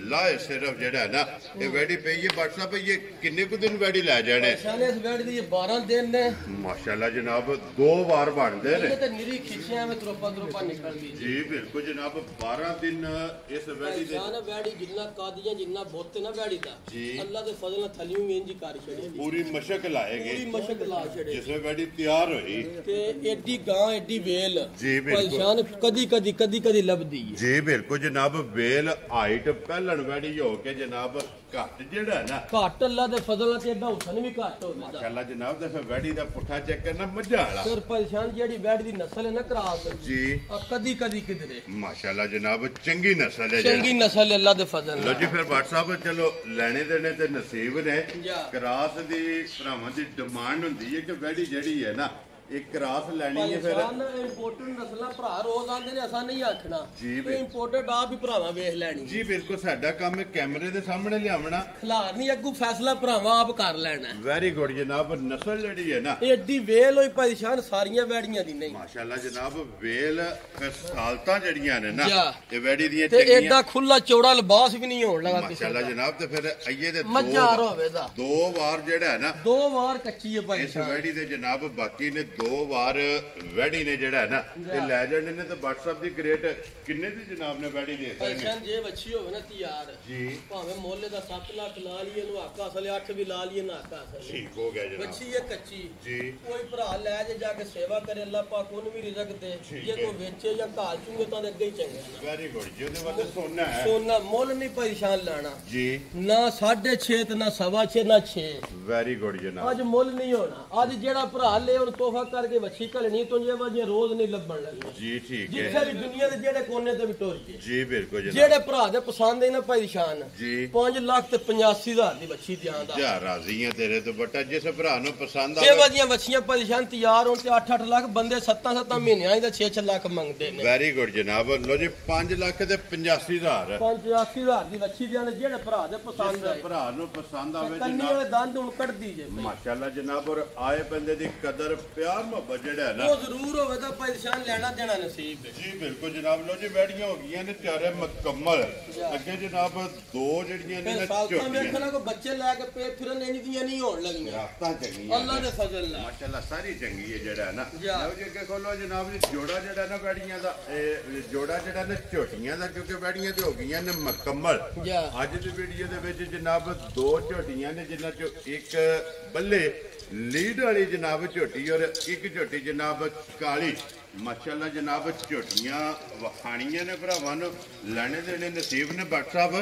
ਲਾਏ ਸਿਰਫ ਜਿਹੜਾ ਹੈ ਨਾ ਇਹ ਵੈੜੀ ਪਈ ਹੈ WhatsApp ਇਹ ਕਿੰਨੇ ਕੁ ਦਿਨ ਵੈੜੀ ਲੈ ਜਾਣੇ ਪਰੇਸ਼ਾਨ ਇਸ ਬੈਡ ਦੀ 12 ਦਿਨ ਨੇ ਮਾਸ਼ਾਅੱਲਾ ਜਨਾਬ 2 ਵਾਰ ਬਣਦੇ ਨੇ ਇਹ ਤੇ ਨਿਰੀ ਖਿੱਚਿਆਂ ਵਿੱਚ ਤਰੋਪਾ ਨਿਕਲਦੀ ਜੀ ਬਿਲਕੁਲ ਜਨਾਬ 12 ਦਿਨ ਇਸ ਵੈੜੀ ਦੇ ਪਰੇਸ਼ਾਨ ਬੈੜੀ ਜਿੰਨਾ ਕਾਦੀਆਂ ਜਿੰਨਾ ਬੁੱਤ ਨਾ ਬੈੜੀ ਦਾ ਜੀ। ਅੱਲਾ ਦੇ ਫਜ਼ਲ ਨਾਲ ਥਲੀਓ ਇੰਜ ਹੀ ਕਰ ਛੜੀ ਪੂਰੀ ਮਸ਼ਕ ਪੂਰੀ ਲਾਏਗੇ ਮਸ਼ਕ ਲਾ ਛੜੇ ਜਿਸ ਵੇਲੇ ਵੈੜੀ ਤਿਆਰ ਹੋਈ ਤੇ ਏਡੀ ਗਾਂ ਏਡੀ ਵੇਲ ਜੀ, ਬਿਲਕੁਲ। ਪਰੇਸ਼ਾਨ ਕਦੀ ਕਦੀ ਲੱਭਦੀ ਹੈ ਜੀ ਬਿਲਕੁਲ ਜਨਾਬ ਵੇਲ ਹਾਈਟ ਪਹਿਲਣ ਵੈੜੀ ਹੋ ਕੇ ਜਨਾਬ ਘੱਟ ਜਿਹੜਾ ਨਾ ਘੱਟ ਅੱਲਾ ਦੇ ਫਜ਼ਲ ਨਾਲ ਤੇ ਏਡਾ ਹੁਸਨ ਵੀ ਘੱਟ ਹੋਵੇਗਾ ਮਾਸ਼ਾਅੱਲਾ ਜਨਾਬ ਤੇ ਫਿਰ ਵੈੜੀ ਦਾ ਪੁੱਠਾ ਚੈੱਕ ਕਰਨਾ ਮੱਝਾਂ ਵਾਲਾ ਫਿਰ ਪਰੇਸ਼ਾਨ ਜਿਹੜੀ ਬੈਡ ਦੀ ਨਸਲ ਹੈ ਨਾ ਕਰਾਸ ਜੀ ਕਦੀ ਕਦੀ ਕਿਧਰੇ ਮਾਸ਼ਾਅੱਲਾ ਜਨਾਬ ਚੰਗੀ ਨਸਲ ਹੈ ਚੰਗੀ ਨਸਲ ਹੈ ਅੱਲਾ ਦੇ ਫਜ਼ਲ ਲੋ ਨਾਲ ਜੀ ਫਿਰ WhatsApp ਚਲੋ ਲੈਣੇ ਦੇਣੇ ਤੇ ਨਸੀਬ ਨੇ ਜਾ। ਕਰਾਸ ਦੀ ਭਰਾਵਾਂ ਦੀ ਡਿਮਾਂਡ ਹੁੰਦੀ ਹੈ ਕਿ ਵੈੜੀ ਜਿਹੜੀ ਹੈ ਨਾ ਇੱਕ ਕਰਾਸ ਲੈਣੀ ਹੈ ਫਿਰ ਇੰਪੋਰਟਡ ਨਸਲਾਂ ਭਰਾ ਰੋਜ਼ ਆਉਂਦੇ ਨੇ ਅਸਾਂ ਨਹੀਂ ਆਖਣਾ ਜੀ ਤੇ ਇੰਪੋਰਟਡ ਆਪ ਹੀ ਭਰਾਵਾਂ ਵੇਖ ਲੈਣੀ ਜੀ ਬਿਲਕੁਲ ਸਾਡਾ ਕੰਮ ਹੈ ਕੈਮਰੇ ਦੇ ਸਾਹਮਣੇ ਲਿਆਉਣਾ ਖਿਲਾਰ ਨਹੀਂ ਅੱਗੂ ਫੈਸਲਾ ਭਰਾਵਾਂ ਆਪ ਕਰ ਲੈਣਾ ਵੈਰੀ ਗੁੱਡ ਜਨਾਬ ਨਸਲ ਜਿਹੜੀ ਹੈ ਨਾ ਏਡੀ ਵੇਲ ਹੋਈ ਪਰੇਸ਼ਾਨ ਸਾਰੀਆਂ ਵੈੜੀਆਂ ਦੀ ਨਹੀਂ ਮਾਸ਼ਾਅੱਲਾ ਜਨਾਬ ਵੇਲ ਫਿਰ ਸਾਲਤਾਂ ਜਿਹੜੀਆਂ ਨੇ ਨਾ ਜਾ। ਤੇ ਵੈੜੀ ਦੀਆਂ ਤੇ ਚੰਗੀਆਂ ਏਡਾ ਖੁੱਲਾ ਚੌੜਾ ਲਿਬਾਸ ਵੀ ਨਹੀਂ ਹੋਣ ਲੱਗਾ ਕਿਸੇ ਮਾਸ਼ਾਅੱਲਾ ਦਾ ਜਨਾਬ ਤੇ ਫਿਰ ਅਈਏ ਦੇ ਮੱਝਾਰ ਹੋਵੇਗਾ ਦੋ ਵਾਰ ਜਿਹੜਾ ਹੈ ਨਾ ਦੋ ਵਾਰ ਕੱਚੀ ਹੈ ਇਸ ਪਰੇਸ਼ਾਨ ਵੈੜੀ ਦੇ ਜਨਾਬ ਬਾਕੀ ਨੇ ਦੋ ਵਾਰ ਵੈੜੀ ਨੇ ਜਿਹੜਾ ਹੈ ਨਾ ਤੇ ਲੈ ਜਾਣੇ ਨੇ ਤੇ WhatsApp ਦੀ ਗ੍ਰੇਟ ਕਿੰਨੇ ਦੀ ਜਨਾਬ ਨੇ ਵੈੜੀ ਦੇ ਦਿੱਤੇ ਨੇ ਪਰੇਸ਼ਾਨ ਜੇ ਵੱਛੀ ਹੋਵੇ ਨਾ ਤਿਆਰ ਜੀ ਭਾਵੇਂ ਮੁੱਲ ਦਾ 7 ਲੱਖ ਲਾ ਲਈਏ ਨੂੰ ਆਕਾ ਅਸਲ 8 ਵੀ ਲਾ ਲਈਏ ਨਾ ਆਕਾ ਅਸਲ ਠੀਕ ਹੋ ਗਿਆ ਜਨਾਬ ਵੱਛੀ ਹੈ ਕੱਚੀ ਜੀ ਕੋਈ ਭਰਾ ਲੈ ਜੇ ਜਾ ਕੇ ਸੇਵਾ ਕਰੇ ਅੱਲਾਹ ਪਾਕ ਉਹਨੂੰ ਵੀ ਰਿਜ਼ਕ ਦੇ ਠੀਕ ਜੇ ਹੈ। ਕੋਈ ਵੇਚੇ ਜਾਂ ਘਾਲ ਚੁੰਗੇ ਤਾਂ ਅੱਗੇ ਹੀ ਚੰਗਾ ਨਾ ਵੈਰੀ ਗੁੱਡ ਜੀ ਉਹਦੇ ਵਾਸਤੇ ਸੋਨਾ ਹੈ ਸੋਨਾ ਮੁੱਲ ਨਹੀਂ ਪਰੇਸ਼ਾਨ ਲੈਣਾ ਜੀ ਨਾ 6.5 ਤੇ ਨਾ 6.5 ਨਾ 6 ਵੈਰੀ ਗੁੱਡ ਜਨਾਬ ਅੱਜ ਮੁੱਲ ਨਹੀਂ ਹੋਣਾ ਅੱਜ ਜਿਹੜਾ ਭਰਾ ਲੈ ਉਹਨੂੰ ਤੋਹਫਾ ਕਰਕੇ ਵੱਛੀ ਘਲਣੀ ਤੋਂ ਜੇ ਵਜੇ ਰੋਜ਼ ਨਹੀਂ ਲੱਭਣ ਲੱਗੀ ਜੀ ਠੀਕ ਹੈ ਜਿੱਥੇ ਵੀ ਦੁਨੀਆ ਦੇ ਜਿਹੜੇ ਕੋਨੇ ਤੇ ਵੀ ਟੁਰ ਜੇ ਜੀ ਬਿਲਕੁਲ ਜਨਾਬ ਜਿਹੜੇ ਭਰਾ ਦੇ ਪਸੰਦ ਹੈ ਨਾ ਪਰੇਸ਼ਾਨ ਜੀ 5 ਲੱਖ ਤੇ 85,000 ਦੀ ਵੱਛੀ ਦਿਆਂ ਦਾ ਜਾ ਰਾਜ਼ੀ ਆ ਤੇਰੇ ਤੋਂ ਬਟਾ ਜਿਸ ਭਰਾ ਨੂੰ ਪਸੰਦ ਛੇ ਆਵੇ ਵਜੀਆਂ ਵੱਛੀਆਂ ਪਰੇਸ਼ਾਨ ਤਿਆਰ ਹੋਣ ਤੇ 8-8 ਲੱਖ ਬੰਦੇ 7-7 ਮਹੀਨਿਆਂ ਦਾ 6-6 ਲੱਖ ਮੰਗਦੇ ਨੇ ਵੈਰੀ ਗੁੱਡ ਜਨਾਬ ਲੋ ਜੀ 5 ਲੱਖ ਤੇ 85,000 85,000 ਦੀ ਵੱਛੀ ਦਿਆਂ ਦੇ ਜਿਹੜੇ ਭਰਾ ਦੇ ਪਸੰਦ ਆਏ ਭਰਾ ਨੂੰ ਪਸੰਦ ਆਵੇ ਕੰਨੀ ਜਨਾਬ ਵਾਲੇ ਦੰਦ ਹੁਣ ਕੱਢਦੀ ਜੇ ਮਾਸ਼ਾਅੱਲਾ ਜਨਾਬ ਔਰ ਆਏ ਬੰਦੇ ਦੀ ਕਦਰ ਪਿਆਰ ਮੁਹੱਬਤ ਜਿਹੜਾ ਹੈ ਨਾ ਉਹ ਜ਼ਰੂਰ ਹੋਵੇ ਤਾਂ ਪਰੇਸ਼ਾਨ ਲੈਣਾ ਦੇਣਾ ਨਸੀਬ ਹੈ ਜੀ ਬਿਲਕੁਲ ਜਨਾਬ ਲੋ ਜੀ ਵੈੜੀਆਂ ਹੋ ਗਈਆਂ ਨੇ ਤਿਆਰੇ ਮੁਕੰਮਲ ਅੱਗੇ ਜਨਾਬ ਦੋ ਜਿਹੜੀਆਂ ਨੇ ਫਿਰ ਨਾ ਸਾਲਤਾਂ ਝੋਟੀਆਂ ਵੇਖਣਾ ਕੋ ਬੱਚੇ ਲੈ ਕੇ ਪੇ ਫਿਰਨ ਇੰਨੀ ਦੀਆਂ ਨਹੀਂ ਹੋਣ ਲੱਗੀਆਂ ਰਾਤਾਂ ਚੰਗੀਆਂ ਅੱਲਾ ਦੇ ਫਜ਼ਲ ਨਾਲ ਮਾਸ਼ਾਅੱਲਾ ਸਾਰੀ ਚੰਗੀ ਹੈ ਜਿਹੜਾ ਨਾ ਜਾ। ਲਓ ਜੀ ਅੱਗੇ ਖੋਲੋ ਜਨਾਬ ਜੀ ਜੋੜਾ ਜਿਹੜਾ ਨਾ ਵੈੜੀਆਂ ਦਾ ਇਹ ਜੋੜਾ ਜਿਹੜਾ ਨਾ ਝੋਟੀਆਂ ਦਾ ਕਿਉਂਕਿ ਵੈੜੀਆਂ ਤੇ ਹੋ ਗਈਆਂ ਨੇ ਮੁਕੰਮਲ ਜਾ। ਅੱਜ ਦੀ ਵੀਡੀਓ ਦੇ ਵਿੱਚ ਜਨਾਬ ਦੋ ਝੋਟੀਆਂ ਨੇ ਜਿਨ੍ਹਾਂ ਚੋਂ ਇੱਕ ਬੱਲੇ ਲੀਡ ਵਾਲੀ ਜਨਾਬ ਝੋਟੀ ਔਰ ਇੱਕ ਝੋਟੀ ਜਨਾਬ ਕਾਲੀ ਮਾਸ਼ਾਅੱਲਾ ਜਨਾਬ ਝੋਟੀਆਂ ਵਖਾਣੀਆਂ ਨੇ ਭਰਾਵਾਂ ਨੂੰ ਲੈਣੇ ਦੇਣੇ ਨਸੀਬ ਨੇ WhatsApp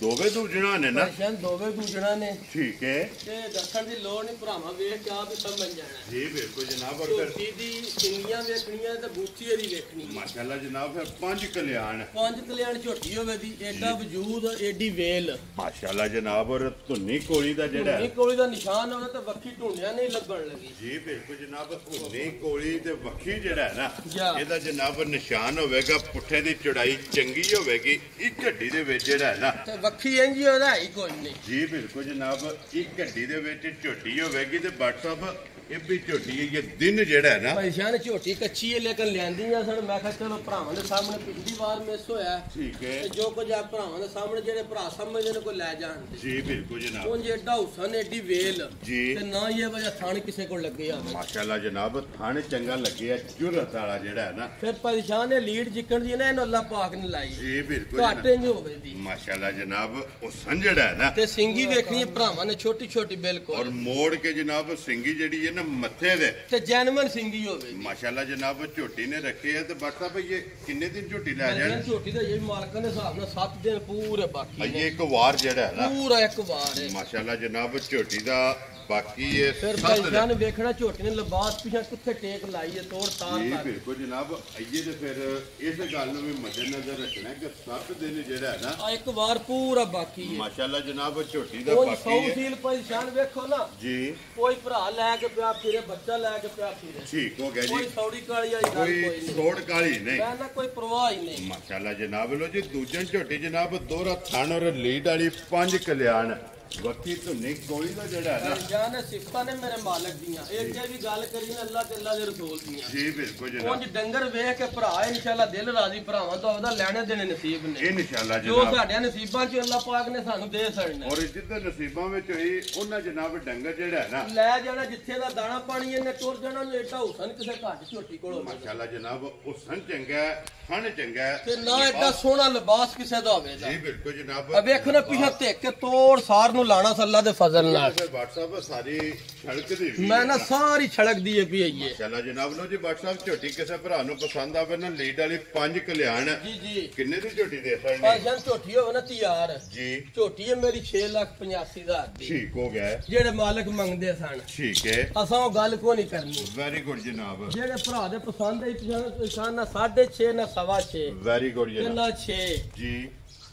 ਦੋਵੇਂ ਦੂਜਣਾ ਨੇ ਨਾ ਪਰੇਸ਼ਾਨ ਦੋਵੇਂ ਦੂਜਣਾ ਨੇ ਠੀਕ ਹੈ ਤੇ ਦੱਸਣ ਦੀ ਲੋੜ ਨਹੀਂ ਭਰਾਵਾਂ ਵੇਖ ਕੇ ਆਪ ਹੀ ਸਮਝ ਜਾਣਾ ਜੀ ਬਿਲਕੁਲ ਜਨਾਬ ਔਰ ਫਿਰ ਝੋਟੀ ਦੀ ਸਿੰਗੀਆਂ ਵੇਖਣੀਆਂ ਤੇ ਬੂਥੀ ਇਹਦੀ ਵੇਖਣੀ ਮਾਸ਼ਾਅੱਲਾ ਜਨਾਬ ਫਿਰ ਪੰਜ ਕਲਿਆਣ ਪੰਜ ਕਲਿਆਣ ਝੋਟੀ ਹੋਵੇ ਦੀ ਏਡਾ ਵਜੂਦ ਏਡੀ ਵੇਲ ਮਾਸ਼ਾਅੱਲਾ ਜਨਾਬ ਔਰ ਧੁੰਨੀ ਕੋਲੀ ਦਾ ਜਿਹੜਾ ਧੁੰਨੀ ਹੈ ਕੋਲੀ ਦਾ ਨਿਸ਼ਾਨ ਹੋਵੇ ਤਾਂ ਵੱਖੀ ਢੂੰਡਿਆਂ ਨਹੀਂ ਲੱਭਣ ਲੱਗੀ ਜੀ ਬਿਲਕੁਲ ਜਨਾਬ ਧੁੰਨੀ ਕੋਲੀ ਤੇ ਵੱਖੀ ਜਿਹੜਾ ਹੈ ਨਾ ਜਾ। ਇਹਦਾ ਜਨਾਬ ਨਿਸ਼ਾਨ ਹੋਵੇਗਾ ਪੁੱਠੇ ਦੀ ਚੜਾਈ ਚੰਗੀ ਹੋਵੇਗੀ ਇੱਕ ਗੱਡੀ ਦੇ ਵਿੱਚ ਜਿਹੜਾ ਹੈ ਨਾ ਤੇ ਵੱਖੀ ਇੰਜ ਹੀ ਉਹਦਾ ਹੀ ਕੋਈ ਨਹੀਂ ਜੀ ਬਿਲਕੁਲ ਜਨਾਬ ਇੱਕ ਗੱਡੀ ਦੇ ਵਿੱਚ ਝੋਟੀ ਹੋਵੇਗੀ ਤੇ WhatsApp ਇਹ ਵੀ ਝੋਟੀ ਹੈ ਇਹ ਦਿਨ ਜਿਹੜਾ ਹੈ ਨਾ ਪਰੇਸ਼ਾਨ ਝੋਟੀ ਕੱਚੀ ਹੈ ਲੇਕਿਨ ਲਿਆਂਦੀਆਂ ਸਨ ਮੈਂ ਕਿਹਾ ਚਲੋ ਭਰਾਵਾਂ ਦੇ ਸਾਹਮਣੇ ਪਿਛਲੀ ਵਾਰ ਮਿਸ ਹੋਇਆ ਠੀਕ ਹੈ ਤੇ ਜੋ ਕੁਝ ਆ ਭਰਾਵਾਂ ਦੇ ਸਾਹਮਣੇ ਜਿਹੜੇ ਭਰਾ ਸਮਝਦੇ ਨੇ ਕੋਈ ਲੈ ਜਾਣ ਜੀ ਬਿਲਕੁਲ ਜਨਾਬ ਉਹ ਏਡਾ ਹੁਸਨ ਏਡੀ ਵੇਲ ਜੀ। ਤੇ ਨਾ ਹੀ ਇਹ ਵਜ੍ਹਾ ਥਾਣ ਕਿਸੇ ਕੋਲ ਲੱਗੇ ਆ ਮਾਸ਼ਾਅੱਲਾ ਜਨਾਬ ਥਾਣੇ ਚੰਗਾ ਲੱਗਿਆ ਜੁਰਤ ਵਾਲਾ ਜਿਹੜਾ ਹੈ ਨਾ ਫਿਰ ਪਰੇਸ਼ਾਨ ਹੈ ਲੀਡ ਜਿੱਕਣ ਦੀ ਨਾ ਇਹਨੂੰ ਅੱਲਾਹ ਪਾਕ ਨੇ ਲਾਈ ਜੀ ਬਿਲਕੁਲ ਘੱਟ ਜਨਾਬ। ਇੰਜ ਹੋਵੇ ਦੀ ਮਾਸ਼ਾਅੱਲਾ ਜਨਾਬ ਉਹ ਸੰਜੜਾ ਹੈ ਨਾ ਤੇ ਸਿੰਗੀ ਵੇਖਣੀ ਹੈ ਭਰਾਵਾਂ ਨੇ ਛੋਟੀ ਛੋਟੀ ਔਰ ਬਿਲਕੁਲ ਮੋੜ ਕੇ ਜਨਾਬ ਸਿੰਗੀ ਜਿਹੜੀ ਹੈ ਨਾ ਮੱਥੇ ਦੇ ਤੇ ਜੈਨਮਨ ਸਿੰਗੀ ਹੋਵੇ ਮਾਸ਼ਾਅੱਲਾ ਜਨਾਬ ਝੋਟੀ ਨੇ ਰੱਖੇ ਆ ਤੇ ਬਾਟਾ ਭਈ ਇਹ ਕਿੰਨੇ ਦਿਨ ਝੋਟੀ ਲੈ ਜਾਣ ਝੋਟੀ ਦਾ ਇਹ ਮਾਲਕਾਂ ਦੇ ਹਿਸਾਬ ਨਾਲ 7 ਦਿਨ ਪੂਰੇ ਬਾਕੀ ਇਹ ਨੇ ਇੱਕ ਵਾਰ ਜਿਹੜਾ ਹੈ ਨਾ ਪੂਰਾ ਇੱਕ ਵਾਰ ਹੈ ਮਾਸ਼ਾਅੱਲਾ ਜਨਾਬ ਝੋਟੀ ਦਾ ਬਾਕੀ ਇਹ ਫਿਰ 7 ਭਾਈਜਾਨ ਦਿਨ ਵੇਖਣਾ ਝੋਟੀ ਨੇ ਲਿਬਾਸ ਪਿਛਾ ਕਿੱਥੇ ਟੇਕ ਲਾਈ ਹੈ ਤੋੜ ਤਾਰ ਜੀ ਤੱਕ ਬਿਲਕੁਲ ਜਨਾਬ ਅਈਏ ਤੇ ਫਿਰ ਇਸ ਗੱਲ ਨੂੰ ਵੀ ਮੱਦੇਨਜ਼ਰ ਰੱਖਣਾ ਕਿ 7 ਦਿਨ ਜਿਹੜਾ ਹੈ ਨਾ ਆ ਇੱਕ ਵਾਰ ਪੂਰਾ ਬਾਕੀ ਹੈ ਮਾਸ਼ਾਅੱਲਾ ਜਨਾਬ ਝੋਟੀ ਦਾ ਕੋਈ ਬਾਕੀ ਸੌ ਹੈ ਸੀਲ ਪਰੇਸ਼ਾਨ ਵੇਖੋ ਨਾ ਜੀ ਕੋਈ ਭਰਾ ਲੈ ਕੇ ਪਿਆ ਫਿਰੇ ਬੱਚਾ ਲੈ ਕੇ ਪਿਆ ਫਿਰੇ ਠੀਕ ਹੋ ਗਿਆ ਕੋਈ ਜੀ ਸੌੜੀ ਕਾਲੀ ਵਾਲੀ ਗੱਲ ਕੋਈ ਕੋਈ ਨਹੀਂ ਛੋੜ ਕਾਲੀ ਨਹੀਂ ਮੈਂ ਨਾ ਕੋਈ ਪਰਵਾਹ ਹੀ ਨਹੀਂ ਮਾਸ਼ਾਅੱਲਾ ਜਨਾਬ ਲੋ ਜੀ ਦੂਜਨ ਝੋਟੀ ਜਨਾਬ ਦੋਹਰਾ ਥਣ ਔਰ ਲੀਡ ਵਾਲੀ 5 ਕਲਿਆਣ ਵਕੀ ਧੁੰਨੀ ਕੋਲੀ ਦਾ ਜਿਹੜਾ ਹੈ ਨਾ ਜਾਨ ਸਿਫਤਾਂ ਨੇ ਮੇਰੇ ਮਾਲਕ ਦੀਆਂ ਇੱਕ ਜੇ ਵੀ ਗੱਲ ਕਰੀ ਨਾ ਅੱਲਾਹ ਤੇ ਅੱਲਾਹ ਦੇ ਰਸੂਲ ਦੀਆਂ ਜੀ ਬਿਲਕੁਲ ਉਂਝ ਜਨਾਬ ਡੰਗਰ ਵੇਖ ਕੇ ਭਰਾ ਇਨਸ਼ਾਅੱਲਾ ਦਿਲ ਰਾਜ਼ੀ ਭਰਾਵਾਂ ਤੋਂ ਉਹਦਾ ਲੈਣੇ ਦੇਣੇ ਨਸੀਬ ਨੇ ਇਨਸ਼ਾਅੱਲਾ ਜੋ ਜਨਾਬ ਸਾਡੇ ਨਸੀਬਾਂ ਚ ਅੱਲਾਹ ਪਾਕ ਨੇ ਸਾਨੂੰ ਦੇ ਛੜਨਾ ਔਰ ਜਿੱਦਾਂ ਨਸੀਬਾਂ ਵਿੱਚ ਹੋਈ ਉਹਨਾਂ ਜਨਾਬ ਡੰਗਰ ਜਿਹੜਾ ਹੈ ਨਾ ਲੈ ਜਾਣਾ ਜਿੱਥੇ ਦਾ ਦਾਣਾ ਪਾਣੀ ਇਹਨੇ ਟੁਰ ਜਾਣਾ ਨੂੰ ਏਡਾ ਹੁਸਨ ਕਿਸੇ ਘੱਟ ਝੋਟੀ ਕੋਲ ਹੋਵੇ ਮਾਸ਼ਾਅੱਲਾ ਜਨਾਬ ਉਹ ਸੰ ਚੰਗਾ ਹੈ, ਫਣ ਚੰਗਾ ਹੈ। ਤੇ ਨਾ ਏਡਾ ਸੋਹਣਾ ਲਿਬਾਸ ਕਿਸੇ ਦਾ ਹੋਵੇਗਾ ਜੀ ਬਿਲਕੁਲ ਜਨਾਬ ਆ ਵੇਖੋ ਨਾ ਪਿਛਾ ਧਿੱਕ ਕੇ ਤੋੜ ਸਾਰ ਨੂੰ ਨੂੰ ਲਾਣਾ ਸੱਲਾ ਦੇ ਫਜ਼ਲ ਨਾਲ ਫਿਰ WhatsApp ਸਾਰੀ ਛੜਕ ਦੀ ਵੀ ਮੈਂ ਨਾ ਸਾਰੀ ਛੜਕ ਦੀ ਹੈ ਵੀ ਆਈਏ ਮਾਸ਼ਾਅੱਲਾ ਜਨਾਬ ਲੋ ਜੀ WhatsApp ਝੋਟੀ ਕਿਸੇ ਭਰਾ ਨੂੰ ਪਸੰਦ ਆਵੇ ਨਾ ਲੀਡ ਵਾਲੀ 5 ਕਲਿਆਣ ਜੀ ਜੀ ਕਿੰਨੇ ਦੀ ਝੋਟੀ ਦੇ ਸਕਦੇ ਭਾਈਜਾਨ ਝੋਟੀ ਹੋਵੇ ਨਾ ਤਿਆਰ ਜੀ ਝੋਟੀ ਹੈ ਮੇਰੀ 6,85,000 ਦੀ ਠੀਕ ਹੋ ਗਿਆ ਜਿਹੜੇ ਮਾਲਕ ਮੰਗਦੇ ਸਨ ਠੀਕ ਹੈ ਅਸਾਂ ਉਹ ਗੱਲ ਕੋ ਨਹੀਂ ਕਰਨੀ ਵੈਰੀ ਗੁੱਡ ਜਨਾਬ ਜਿਹੜੇ ਭਰਾ ਦੇ ਪਸੰਦ ਆਈ ਪਛਾਣ ਨਾ 6.5 ਨਾ 6.5 ਵੈਰੀ ਗੁੱਡ ਤੇ ਜਨਾਬ ਨਾ 6 ਜੀ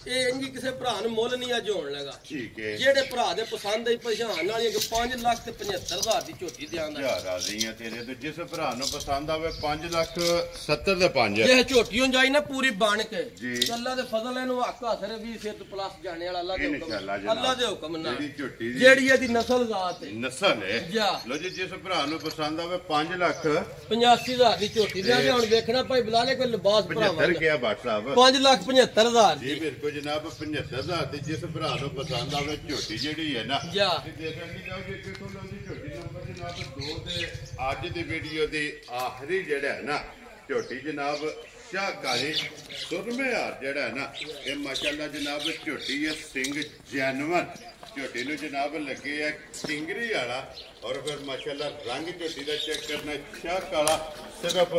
ਇਹ ਇੰਜੀ ਕਿਸੇ ਭਰਾ ਨੂੰ ਮੁੱਲ ਨਹੀਂ ਅੱਜ ਹੋਣ ਲੱਗਾ ਠੀਕ ਹੈ ਜਿਹੜੇ ਭਰਾ ਦੇ ਪਸੰਦ ਆਈ ਪਛਾਣ ਵਾਲੀ 5,75,000 ਦੀ ਝੋਟੀ ਦਿਆਂਦਾ ਯਾਰ ਰਾਜ਼ੀਆਂ ਤੇਰੇ ਤੇ ਜਿਸ ਭਰਾ ਨੂੰ ਪਸੰਦ ਆਵੇ 5,70,000 ਦੇ 5 ਇਹ ਝੋਟੀ ਹੋਂ ਜਾਈ ਨਾ ਪੂਰੀ ਬਣ ਕੇ ਜੀ। ਅੱਲਾ ਦੇ ਫਜ਼ਲ ਇਹਨੂੰ ਹੱਕ ਹਾਸਰ 20 ਸਿੱਧ ਪਲੱਸ ਜਾਣੇ ਵਾਲਾ ਅੱਲਾ ਦੇ ਇਨਸ਼ਾਅੱਲਾ ਹੁਕਮ ਜਨਾਬ ਅੱਲਾ ਦੇ ਹੁਕਮ ਨਾਲ ਜਿਹੜੀ ਝੋਟੀ ਦੀ ਜਿਹੜੀ ਇਹਦੀ ਨਸਲ ਜ਼ਾਤ ਹੈ ਨਸਲ ਹੈ ਜਾ ਲੋ ਜੀ ਜਿਸ ਭਰਾ ਨੂੰ ਪਸੰਦ ਆਵੇ 5 ਲੱਖ 85,000 ਦੀ ਝੋਟੀ ਦਿਆਂਗੇ ਹੁਣ ਵੇਖਣਾ ਭਾਈ ਬੁਲਾ ਲੈ ਕੋਈ ਲਿਬਾਸ 75 ਭਰਾਵਾਂ ਗਿਆ WhatsApp 5,75,000 ਜੀ ਦੀ ਮੇਰੇ ਕੋ ਜਨਾਬ 75,000 ਤੇ ਜਿਸ ਭਰਾ ਨੂੰ ਪਸੰਦ ਆਵੇ ਝੋਟੀ ਜਿਹੜੀ ਹੈ ਨਾ ਜਾ ਤੇ ਦੇਖਣ ਦੀ ਜਾਓਗੇ ਕਿਥੋਂ ਲੋਦੀ ਝੋਟੀ ਨੰਬਰ ਜਨਾਬ 2 ਤੇ ਅੱਜ ਦੀ ਵੀਡੀਓ ਦੀ ਆਖਰੀ ਜਿਹੜਾ ਹੈ ਨਾ ਝੋਟੀ ਜਨਾਬ ਸ਼ਾਹਕਾਰੀ ਸੁਰਮੇ ਹਾਰ ਜਿਹੜਾ ਹੈ ਨਾ ਇਹ ਮਾਸ਼ਾਅੱਲਾ ਜਨਾਬ ਝੋਟੀ ਹੈ ਸਿੰਘ ਜੈਨਵਨ ਝੋਟੀ ਨੂੰ ਜਨਾਬ ਲੱਗੇ ਆ ਸਿੰਗਰੀ ਵਾਲਾ ਔਰ ਫਿਰ ਮਾਸ਼ਾਅੱਲਾ ਰੰਗ ਝੋਟੀ ਦਾ ਚੈੱਕ ਕਰਨਾ ਸ਼ਾਹ ਕਾਲਾ ਸਿਰਫ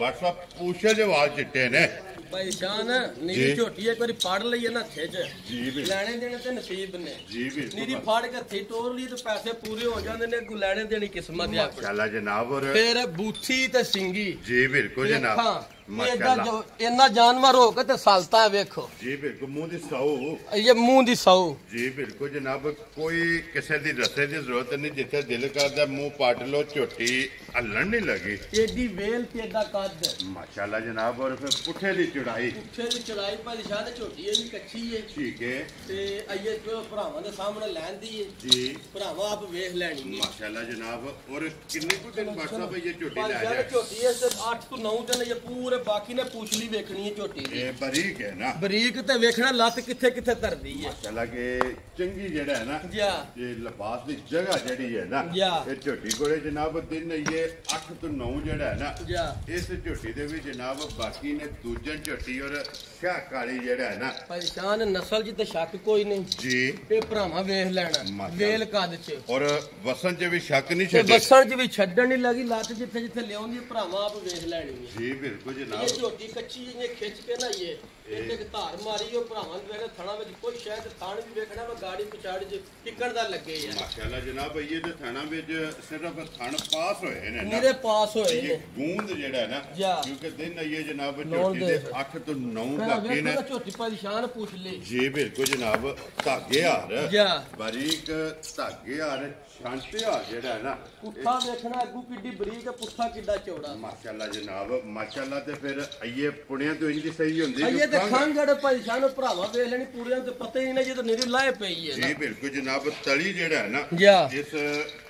WhatsApp ਪੂਛੇ ਦੇ ਵਾਲ ਚਿੱਟੇ ਨੇ ਭਾਈ ਸ਼ਾਨ ਨੀਰੀ ਝੋਟੀ ਇੱਕ ਵਾਰੀ ਫੜ ਲਈ ਨਾ ਹੱਥੇ 'ਚ ਜੀ ਵੀ ਲੈਣੇ ਦੇਣੇ ਤੇ ਨਸੀਬ ਨੇ ਜੀ ਵੀ ਨੀਰੀ ਫੜ ਕੇ ਹੱਥੀ ਤੋਰ ਲਈ ਤੇ ਪੈਸੇ ਪੂਰੇ ਹੋ ਜਾਂਦੇ ਨੇ ਅੱਗੋਂ ਲੈਣੇ ਦੇਣੀ ਕਿਸਮਤ ਹੈ ਆਪਣੀ ਮਾਸ਼ਾਅੱਲਾ ਜਨਾਬ ਔਰ ਫਿਰ ਬੂਥੀ ਤੇ ਸਿੰਗੀ ਜੀ ਬਿਲਕੁਲ ਜਨਾਬ ਮਾਸ਼ਾਅੱਲਾ ਇੰਨਾ ਜਾਨਵਰ ਹੋ ਕੇ ਤੇ ਸਾਲਤਾ ਵੇਖੋ ਜੀ ਬਿਲਕੁਲ ਮੂੰਹ ਦੀ ਸਾਊ ਇਹ ਮੂੰਹ ਦੀ ਸੌ ਜੀ ਬਿਲਕੁਲ ਜਨਾਬ ਕੋਈ ਕਿਸੇ ਦੀ ਰਸੇ ਦੀ ਜ਼ਰੂਰਤ ਨਹੀਂ ਜਿੱਥੇ ਦਿਲ ਕਰਦਾ ਮੂੰਹ ਪਾਟ ਲੋ ਝੋਟੀ ਹੱਲਣ ਨਹੀਂ ਲੱਗੀ ਏਡੀ ਵੇਲ ਤੇ ਏਡਾ ਕੱਦ ਮਾਸ਼ਾਅੱਲਾ ਜਨਾਬ ਔਰ ਫਿਰ ਪੁੱਠੇ ਦੀ ਚੜਾਈ ਉੱਥੇ ਦੀ ਚੜਾਈ ਭਾਈ ਸ਼ਾਹ ਤੇ ਝੋਟੀ ਇਹ ਵੀ ਕੱਚੀ ਏ ਠੀਕ ਹੈ ਤੇ ਆਈਏ ਜੋ ਭਰਾਵਾਂ ਦੇ ਸਾਹਮਣੇ ਲੈਂਦੀ ਏ ਜੀ ਭਰਾਵਾ ਆਪ ਵੇਖ ਲੈਣੀ ਏ ਮਾਸ਼ਾਅੱਲਾ ਜਨਾਬ ਔਰ ਕਿੰਨੇ ਕੁ ਦਿਨ WhatsApp ਇਹ ਝੋਟੀ ਭਾਈ ਲੈ ਸ਼ਾਹ ਜਾ ਦੀ ਝੋਟੀ ਇਸ 8 ਤੋਂ 9 ਦਿਨ ਇਹ ਪੂਰੇ ਬਾਕੀ ਨੇ ਪੂਛਲੀ ਵੇਖਣੀ ਏ ਝੋਟੀ ਦੀ ਇਹ ਬਰੀਕ ਹੈ ਨਾ ਬਰੀਕ ਤੇ ਵੇਖਣਾ ਲੱਤ ਕਿੱਥੇ ਕਿੱਥੇ ਧਰਦੀ ਏ ਮਾਸ਼ਾਅੱਲਾ ਕਿ ਚੰਗੀ ਜਿਹੜਾ ਹੈ ਨਾ ਜਾ ਇਹ ਲਿਬਾਸ ਦੀ ਜਗ੍ਹਾ ਜਿਹੜੀ ਹੈ ਨਾ ਜਾ। ਇਹ ਝੋਟੀ ਕੋਲੇ ਜਨਾਬ ਦਿਨ ਇਹ 8 ਤੋਂ 9 ਜਿਹੜਾ ਹੈ ਨਾ ਜਾ ਇਸ ਝੋਟੀ ਦੇ ਵਿੱਚ ਜਨਾਬ ਬਾਕੀ ਨੇ ਦੂਜਨ ਝੋਟੀ ਔਰ ਸ਼ਾਹ ਕਾਲੀ ਜਿਹੜਾ ਹੈ ਨਾ ਭਾਈ ਸ਼ਾਹ ਨੇ ਨਸਲ 'ਚ ਤੇ ਸ਼ੱਕ ਕੋਈ ਨਹੀਂ ਜੀ ਇਹ ਭਰਾਵਾਂ ਵੇਖ ਲੈਣਾ ਮਾਸ਼ਾਅੱਲਾ। ਵੇਲ ਕੱਦ 'ਚ ਔਰ ਵਸਣ 'ਚ ਵੀ ਸ਼ੱਕ ਨਹੀਂ ਤੇ ਛੱਡੇ ਬੱਸਣ 'ਚ ਵੀ ਛੱਡਣ ਨਹੀਂ ਲੱਗੀ ਲੱਤ ਜਿੱਥੇ ਜਿੱਥੇ ਲਿਆਉਂਦੀ ਭਰਾਵਾਂ ਆਪ ਵੇਖ ਲੈਣੀ ਏ ਜੀ ਬਿਲਕੁਲ ਇਹ ਜਨਾਬ ਝੋਟੀ ਕੱਚੀ ਇਹਨੇ ਖਿੱਚ ਕੇ ਨਾ ਇਹ ਇੱਕ ਧਾਰ ਮਾਰੀ ਉਹ ਭਰਾਵਾਂ ਨੂੰ ਵੇਖਣਾ ਥਣਾ ਵਿੱਚ ਕੋਈ ਸ਼ਾਇਦ ਥਾਣ ਵੀ ਵੇਖਣਾ ਮੈਂ ਗਾੜੀ ਪਛਾੜ ਚ ਕਿੱਕਣ ਦਾ ਲੱਗੇ ਆ ਮਾਸ਼ਾਅੱਲਾ ਜਨਾਬ ਇਹ ਤੇ ਥਾਣਾ ਵਿੱਚ ਸਿਰਫ ਥਣ ਪਾਸ ਹੋਏ ਨੇ ਨਾ ਨੀਰੇ ਪਾਸ ਹੋਏ ਇਹ ਨੇ ਗੂੰਦ ਜਿਹੜਾ ਹੈ ਨਾ ਜਾ। ਕਿਉਂਕਿ ਦਿਨ ਇਹ ਜਨਾਬ ਨੌਂ ਝੋਟੀ ਦੇ ਦੇ। 8 ਤੋਂ 9 ਫਿਰ ਬਾਕੀ ਨੇ ਵੇਖੋ ਝੋਟੀ ਭਾਈ ਸ਼ਾਨ ਪੁੱਛ ਲਈ ਜੀ ਬਿਲਕੁਲ ਜਨਾਬ ਧਾਗੇ ਹਾਰ ਜਾ ਬਾਰੀਕ ਧਾਗੇ ਹਾਰ ਛਾਂਟੇ ਹਾਰ ਜਿਹੜਾ ਹੈ ਨਾ ਪੁੱਠਾ ਵੇਖਣਾ ਅੱਗੂ ਕਿੱਡੀ ਬਰੀਕ ਹੈ ਪੁੱਠਾ ਕਿੱਡਾ ਚੌੜਾ ਮਾਸ਼ਾਅੱਲਾ ਜਨਾਬ ਮਾਸ਼ਾਅੱਲਾ ਤੇ ਫਿਰ ਇਹ ਪੁਣਿਆਂ ਤੋਂ ਇੰਜ ਸਹੀ ਹੁੰਦੀ ਅਈਏ ਤੇ ਖੰਘ- ਖੰਗੜ ਭਾਈ ਸ਼ਾਨ ਭਰਾਵਾ ਵੇਖ ਲੈਣੀ ਪੂਰਿਆਂ ਤੇ ਪਤਾ ਹੀ ਨਹੀਂ ਜਦੋਂ ਨੀਰੀ ਲਾਏ ਪਈ ਹੈ ਜੀ ਬਿਲਕੁਲ ਜਨਾਬ ਤਲੀ ਜਿਹੜਾ ਹੈ ਨਾ ਜਾ ਜਿਸ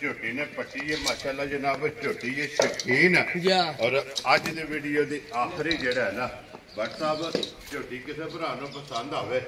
ਝੋਟੀ ਨੇ ਪੱਟੀ ਹੈ ਮਾਸ਼ਾਅੱਲਾ ਜਨਾਬ ਝੋਟੀ ਇਹ ਸ਼ਕੀਨ ਹੈ ਜਾ ਔਰ ਅੱਜ ਦੀ ਵੀਡੀਓ ਦੇ ਆਖਰੀ ਜਿਹੜਾ ਹੈ ਨਾ WhatsApp ਝੋਟੀ ਕਿਸੇ ਭਰਾ ਨੂੰ ਪਸੰਦ ਆਵੇ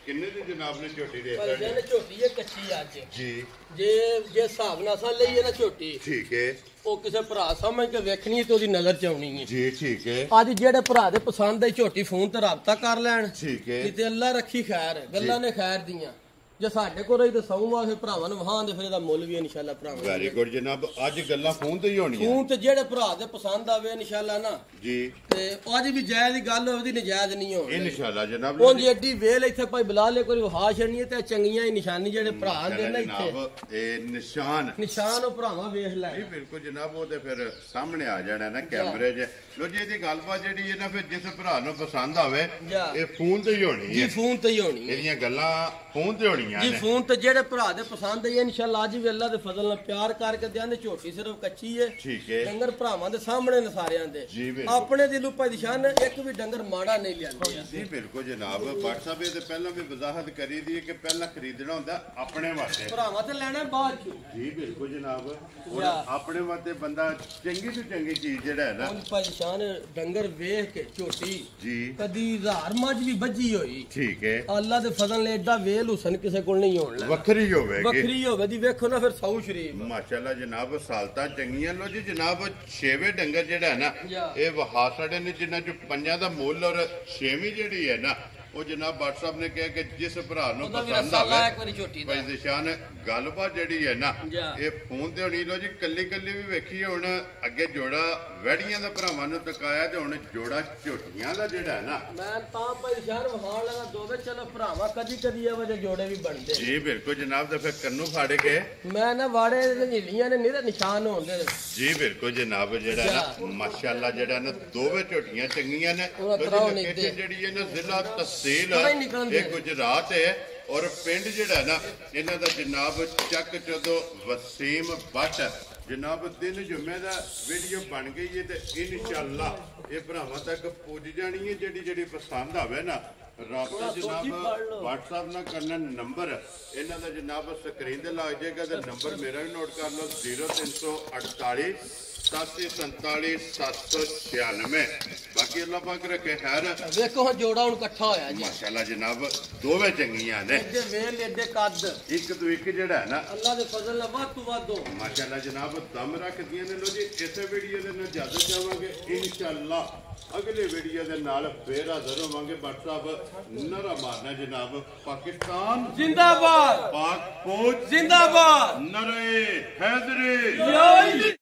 ਕਿੰਨੇ ਦੀ ਜਨਾਬ ਨੇ ਝੋਟੀ ਦੇ ਭਾਈ ਦਿੱਤਾ ਸ਼ਾਨ ਝੋਟੀ ਇਹ ਕੱਚੀ ਅੱਜ ਜੀ ਜੇ ਹਿਸਾਬ ਨਾਲ ਸਾਂ ਲਈਏ ਨਾ ਝੋਟੀ ਠੀਕ ਹੈ ਉਹ ਕਿਸੇ ਭਰਾ ਸਮਝ ਕੇ ਵੇਖਣੀ ਹੈ ਤੇ ਉਹਦੀ ਨਜ਼ਰ ਚ ਆਉਣੀ ਹੈ ਜੀ ਠੀਕ ਹੈ ਅੱਜ ਜਿਹੜੇ ਭਰਾ ਦੇ ਪਸੰਦ ਆਈ ਝੋਟੀ ਫੋਨ ਤੇ ਰਾਬਤਾ ਕਰ ਲੈਣ ਠੀਕ ਹੈ ਨਹੀਂ ਤੇ ਅੱਲਾ ਰੱਖੀ ਖੈਰ ਗੱਲਾਂ ਨੇ ਖੈਰ ਦੀਆਂ ਜੇ ਸਾਡੇ ਕੋਲ ਰਹੀ ਤੇ ਸੌਵਾ ਫਿਰ ਭਰਾਵਾਂ ਨੂੰ ਵਹਾਂ ਦੇ ਫਿਰ ਇਹਦਾ ਮੁੱਲ ਵੀ ਇਨਸ਼ਾਅੱਲਾ ਭਰਾਵਾਂ ਵੈਰੀ ਗੁੱਡ ਜਨਾਬ ਅੱਜ ਗੱਲਾਂ ਫੋਨ ਤੇ ਹੀ ਹੋਣੀਆਂ ਫੋਨ ਤੇ ਜਿਹੜੇ ਭਰਾ ਦੇ ਪਸੰਦ ਆਵੇ ਇਨਸ਼ਾਅੱਲਾ ਨਾ ਜੀ ਤੇ ਅੱਜ ਵੀ ਜਾਇਜ਼ ਦੀ ਗੱਲ ਹੋਵੇ ਦੀ ਨਜਾਇਜ਼ ਨਹੀਂ ਹੋਣੀ ਇਨਸ਼ਾਅੱਲਾ ਜਨਾਬ ਉਹ ਜੀ ਐਡੀ ਵੇਲ ਇੱਥੇ ਭਾਈ ਬੁਲਾ ਲੈ ਕੋਈ ਵਹਾ ਛੜਨੀ ਹੈ ਤੇ ਚੰਗੀਆਂ ਹੀ ਨਿਸ਼ਾਨੀ ਜਿਹੜੇ ਭਰਾ ਦੇ ਨਾ ਇੱਥੇ ਜਨਾਬ ਇਹ ਨਿਸ਼ਾਨ ਨਿਸ਼ਾਨ ਉਹ ਭਰਾਵਾਂ ਵੇਖ ਲੈ ਜੀ ਬਿਲਕੁਲ ਜਨਾਬ ਉਹ ਤੇ ਫਿਰ ਸਾਹਮਣੇ ਆ ਜਾਣਾ ਨਾ ਕੈਮਰੇ 'ਚ ਲੋ ਜੀ ਇਹਦੀ ਗੱਲਬਾਤ ਜਿਹੜੀ ਹੈ ਨਾ ਫਿਰ ਜਿਸ ਭਰਾ ਨੂੰ ਪਸੰਦ ਆਵੇ ਜਾ। ਇਹ ਫੋਨ ਤੇ ਹੀ ਹੋਣੀ ਜੀ ਹੈ ਫੋਨ ਤੇ ਹੀ ਹੋਣੀ ਹੈ ਇਹਦੀਆਂ ਗੱਲਾਂ ਫੋਨ ਤੇ ਹੋਣੀਆਂ ਜੀ ਨੇ ਫੋਨ ਤੇ ਜਿਹੜੇ ਭਰਾ ਦੇ ਪਸੰਦ ਆਈ ਇਨਸ਼ਾਅੱਲਾ ਅੱਜ ਵੀ ਅੱਲਾ ਦੇ ਫਜ਼ਲ ਨਾਲ ਪਿਆਰ ਕਰਕੇ ਦਿਆਂਦੇ ਝੋਟੀ ਸਿਰਫ ਕੱਚੀ ਏ ਠੀਕ ਹੈ ਡੰਗਰ ਭਰਾਵਾਂ ਦੇ ਸਾਹਮਣੇ ਨੇ ਸਾਰਿਆਂ ਦੇ ਜੀ ਬਿਲਕੁਲ ਆਪਣੇ ਦਿਲੋਂ ਭਾਈ ਦੀ ਸ਼ਾਨ ਇੱਕ ਵੀ ਡੰਗਰ ਮਾੜਾ ਨਹੀਂ ਲਿਆਂਦੇ ਆ ਜੀ ਬਿਲਕੁਲ ਜਨਾਬ WhatsApp ਇਹ ਤੇ ਪਹਿਲਾਂ ਵੀ ਵਜ਼ਾਹਤ ਕਰੀ ਦੀ ਹੈ ਕਿ ਪਹਿਲਾਂ ਖਰੀਦਣਾ ਹੁੰਦਾ ਆਪਣੇ ਵਾਸਤੇ ਭਰਾਵਾਂ ਤੇ ਲੈਣਾ ਬਾਅਦ ਚ ਜੀ ਬਿਲਕੁਲ ਜਨਾਬ ਔਰ ਜਾ। ਆਪਣੇ ਵਾਸਤੇ ਬੰਦਾ ਚੰਗੀ ਤੋਂ ਚੰਗੀ ਚੀਜ਼ ਜਿਹੜਾ ਹੈ ਨਾ ਹੁਣ ਭਾਈ ਦੀ ਸ਼ਾਨ ਡੰਗਰ ਵੇਖ ਕੇ ਝੋਟੀ ਜੀ ਕਦੀ ਹਜ਼ਾਰ ਮੱਝ ਵੀ ਵੱਜੀ ਹੋਈ ਠੀਕ ਹੈ ਅੱਲਾ ਦੇ ਫਜ਼ਲ ਨੇ ਐਡਾ ਵੇਲ ਹੁਸਨ ਕਿਸੇ ਕੋਲ ਨਹੀਂ ਹੋਣ ਲੱਗਾ ਵੱਖਰੀ ਹੋਵੇਗੀ ਵੱਖਰੀ ਹੋਵੇ ਦੀ ਵੇਖੋ ਨਾ ਫਿਰ ਸੌ ਸ਼ਰੀਫ ਮਾਸ਼ਾਅੱਲਾ ਜਨਾਬ ਸਾਲਤਾਂ ਚੰਗੀਆਂ ਲੋ ਜੀ ਜਨਾਬ 6ਵੇਂ ਡੰਗਰ ਜਿਹੜਾ ਹੈ ਨਾ ਜਾ। ਇਹ ਵਹਾ ਸਾਡੇ ਨੇ ਜਿੰਨਾ ਚ ਪੰਜਾਂ ਦਾ ਮੁੱਲ ਔਰ 6ਵੀਂ ਜਿਹੜੀ ਹੈ ਨਾ ਉਹ ਜਨਾਬ WhatsApp ਨੇ ਕਿਹਾ ਕਿ ਜਿਸ ਭਰਾ ਨੂੰ ਉਹਦਾ ਵੀ ਪਸੰਦ ਰਸਾ ਲਾ ਇੱਕ ਆਵੇ ਵਾਰੀ ਝੋਟੀ ਦਾ ਭਾਈ ਨਿਸ਼ਾਨ ਗੱਲਬਾਤ ਜਿਹੜੀ ਹੈ ਨਾ ਜਾ। ਇਹ ਫੋਨ ਤੇ ਹੋਣੀ ਲੋ ਜੀ ਕੱਲੀ ਕੱਲੀ ਵੀ ਵੇਖੀਏ ਹੁਣ ਅੱਗੇ ਜੋੜਾ ਵੈੜੀਆਂ ਦਾ ਭਰਾਵਾਂ ਨੂੰ ਦਿਖਾਇਆ ਤੇ ਹੁਣ ਜੋੜਾ ਝੋਟੀਆਂ ਦਾ ਜਿਹੜਾ ਹੈ ਨਾ ਮੈਂ ਤਾਂ ਭਾਈ ਸ਼ਹਿਰ ਵਹਾਣ ਲਗਾ ਦੋਵੇਂ ਚਲੋ ਭਰਾਵਾ ਕਦੀ ਕਦੀ ਇਹ ਵਜੇ ਜੋੜੇ ਵੀ ਬਣਦੇ ਜੀ ਬਿਲਕੁਲ ਜਨਾਬ ਤੇ ਫਿਰ ਕੰਨੂ ਫਾੜੇ ਕੇ ਮੈਂ ਨਾ ਵਾੜੇ ਦੇ ਨੀਲੀਆਂ ਨੇ ਨਿਹਰੇ ਨਿਸ਼ਾਨ ਹੁੰਦੇ ਨੇ ਜੀ ਬਿਲਕੁਲ ਜਨਾਬ ਜਿਹੜਾ ਨਾ ਮਾਸ਼ਾਅੱਲਾ ਜਿਹੜਾ ਨਾ ਦੋਵੇਂ ਝੋਟੀਆਂ ਚੰਗੀਆਂ ਨੇ ਲੋਕੇਸ਼ਨ ਜਿਹੜੀ ਹੈ ਨਾ ਜ਼ਿਲ੍ਹਾ ਤਹਿਸੀਲ ਇਹ ਗੁਜਰਾਤ ਹੈ ਔਰ ਪਿੰਡ ਜਿਹੜਾ ਨਾ ਇਹਨਾਂ ਦਾ ਜਨਾਬ ਚੱਕ ਚੋਦੋ ਵਸੀਮ ਬੱਟ ਜਨਾਬ ਦਿਨ ਜੁਮੇ ਦਾ ਵੀਡੀਓ ਬਣ ਗਈ ਹੈ ਤੇ ਇਨਸ਼ਾਅੱਲਾ ਇਹ ਭਰਾਵਾਂ ਤੱਕ ਪੁੱਜ ਜਾਣੀ ਹੈ ਜਿਹੜੀ ਪਸੰਦ ਆਵੇ ਨਾ ਰਾਬਤਾ ਜਨਾਬ WhatsApp ਨਾਲ ਕਰਨਾ ਨੰਬਰ ਇਹਨਾਂ ਦਾ ਜਨਾਬ ਸਕਰੀਨ ਤੇ ਲੱਗ ਜਾਏਗਾ ਤੇ ਨੰਬਰ ਮੇਰਾ ਵੀ ਨੋਟ ਕਰ ਲਓ 0348 8747 796 ਬਾਕੀ ਅੱਲਾਹ ਪਾਕ ਰੱਖੇ ਖੈਰ ਵੇਖੋ ਜੋੜਾ ਹੁਣ ਇਕੱਠਾ ਹੋਇਆ ਜੀ ਮਾਸ਼ਾਅੱਲਾ ਜਨਾਬ ਦੋਵੇਂ ਚੰਗੀਆਂ ਨੇ ਐਡੇ ਵੇਲ ਐਡੇ ਕੱਦ ਇੱਕ ਤੋਂ ਇੱਕ ਜਿਹੜਾ ਹੈ ਨਾ ਅੱਲਾਹ ਦੇ ਫਜ਼ਲ ਨਾਲ ਵੱਧ ਤੋਂ ਵੱਧ ਹੋ ਮਾਸ਼ਾਅੱਲਾ ਜਨਾਬ ਦਮ ਰੱਖਦੀਆਂ ਨੇ ਲੋ ਜੀ ਇਸੇ ਵੀਡੀਓ ਦੇ ਨਾਲ ਜਦ ਜਾਵਾਂਗੇ ਇਨਸ਼ਾਅੱਲਾ ਅਗਲੇ ਵੀਡੀਓ ਦੇ ਨਾਲ ਫੇਰ ਹਾਜ਼ਰ ਹੋਵਾਂਗੇ WhatsApp ਨਰਾ ਮਾਰਨਾ ਜਨਾਬ ਪਾਕਿਸਤਾਨ ਜ਼ਿੰਦਾਬਾਦ ਪਾਕ ਫੌਜ ਜ਼ਿੰਦਾਬਾਦ ਨਰੇ ਹੈਦਰੀ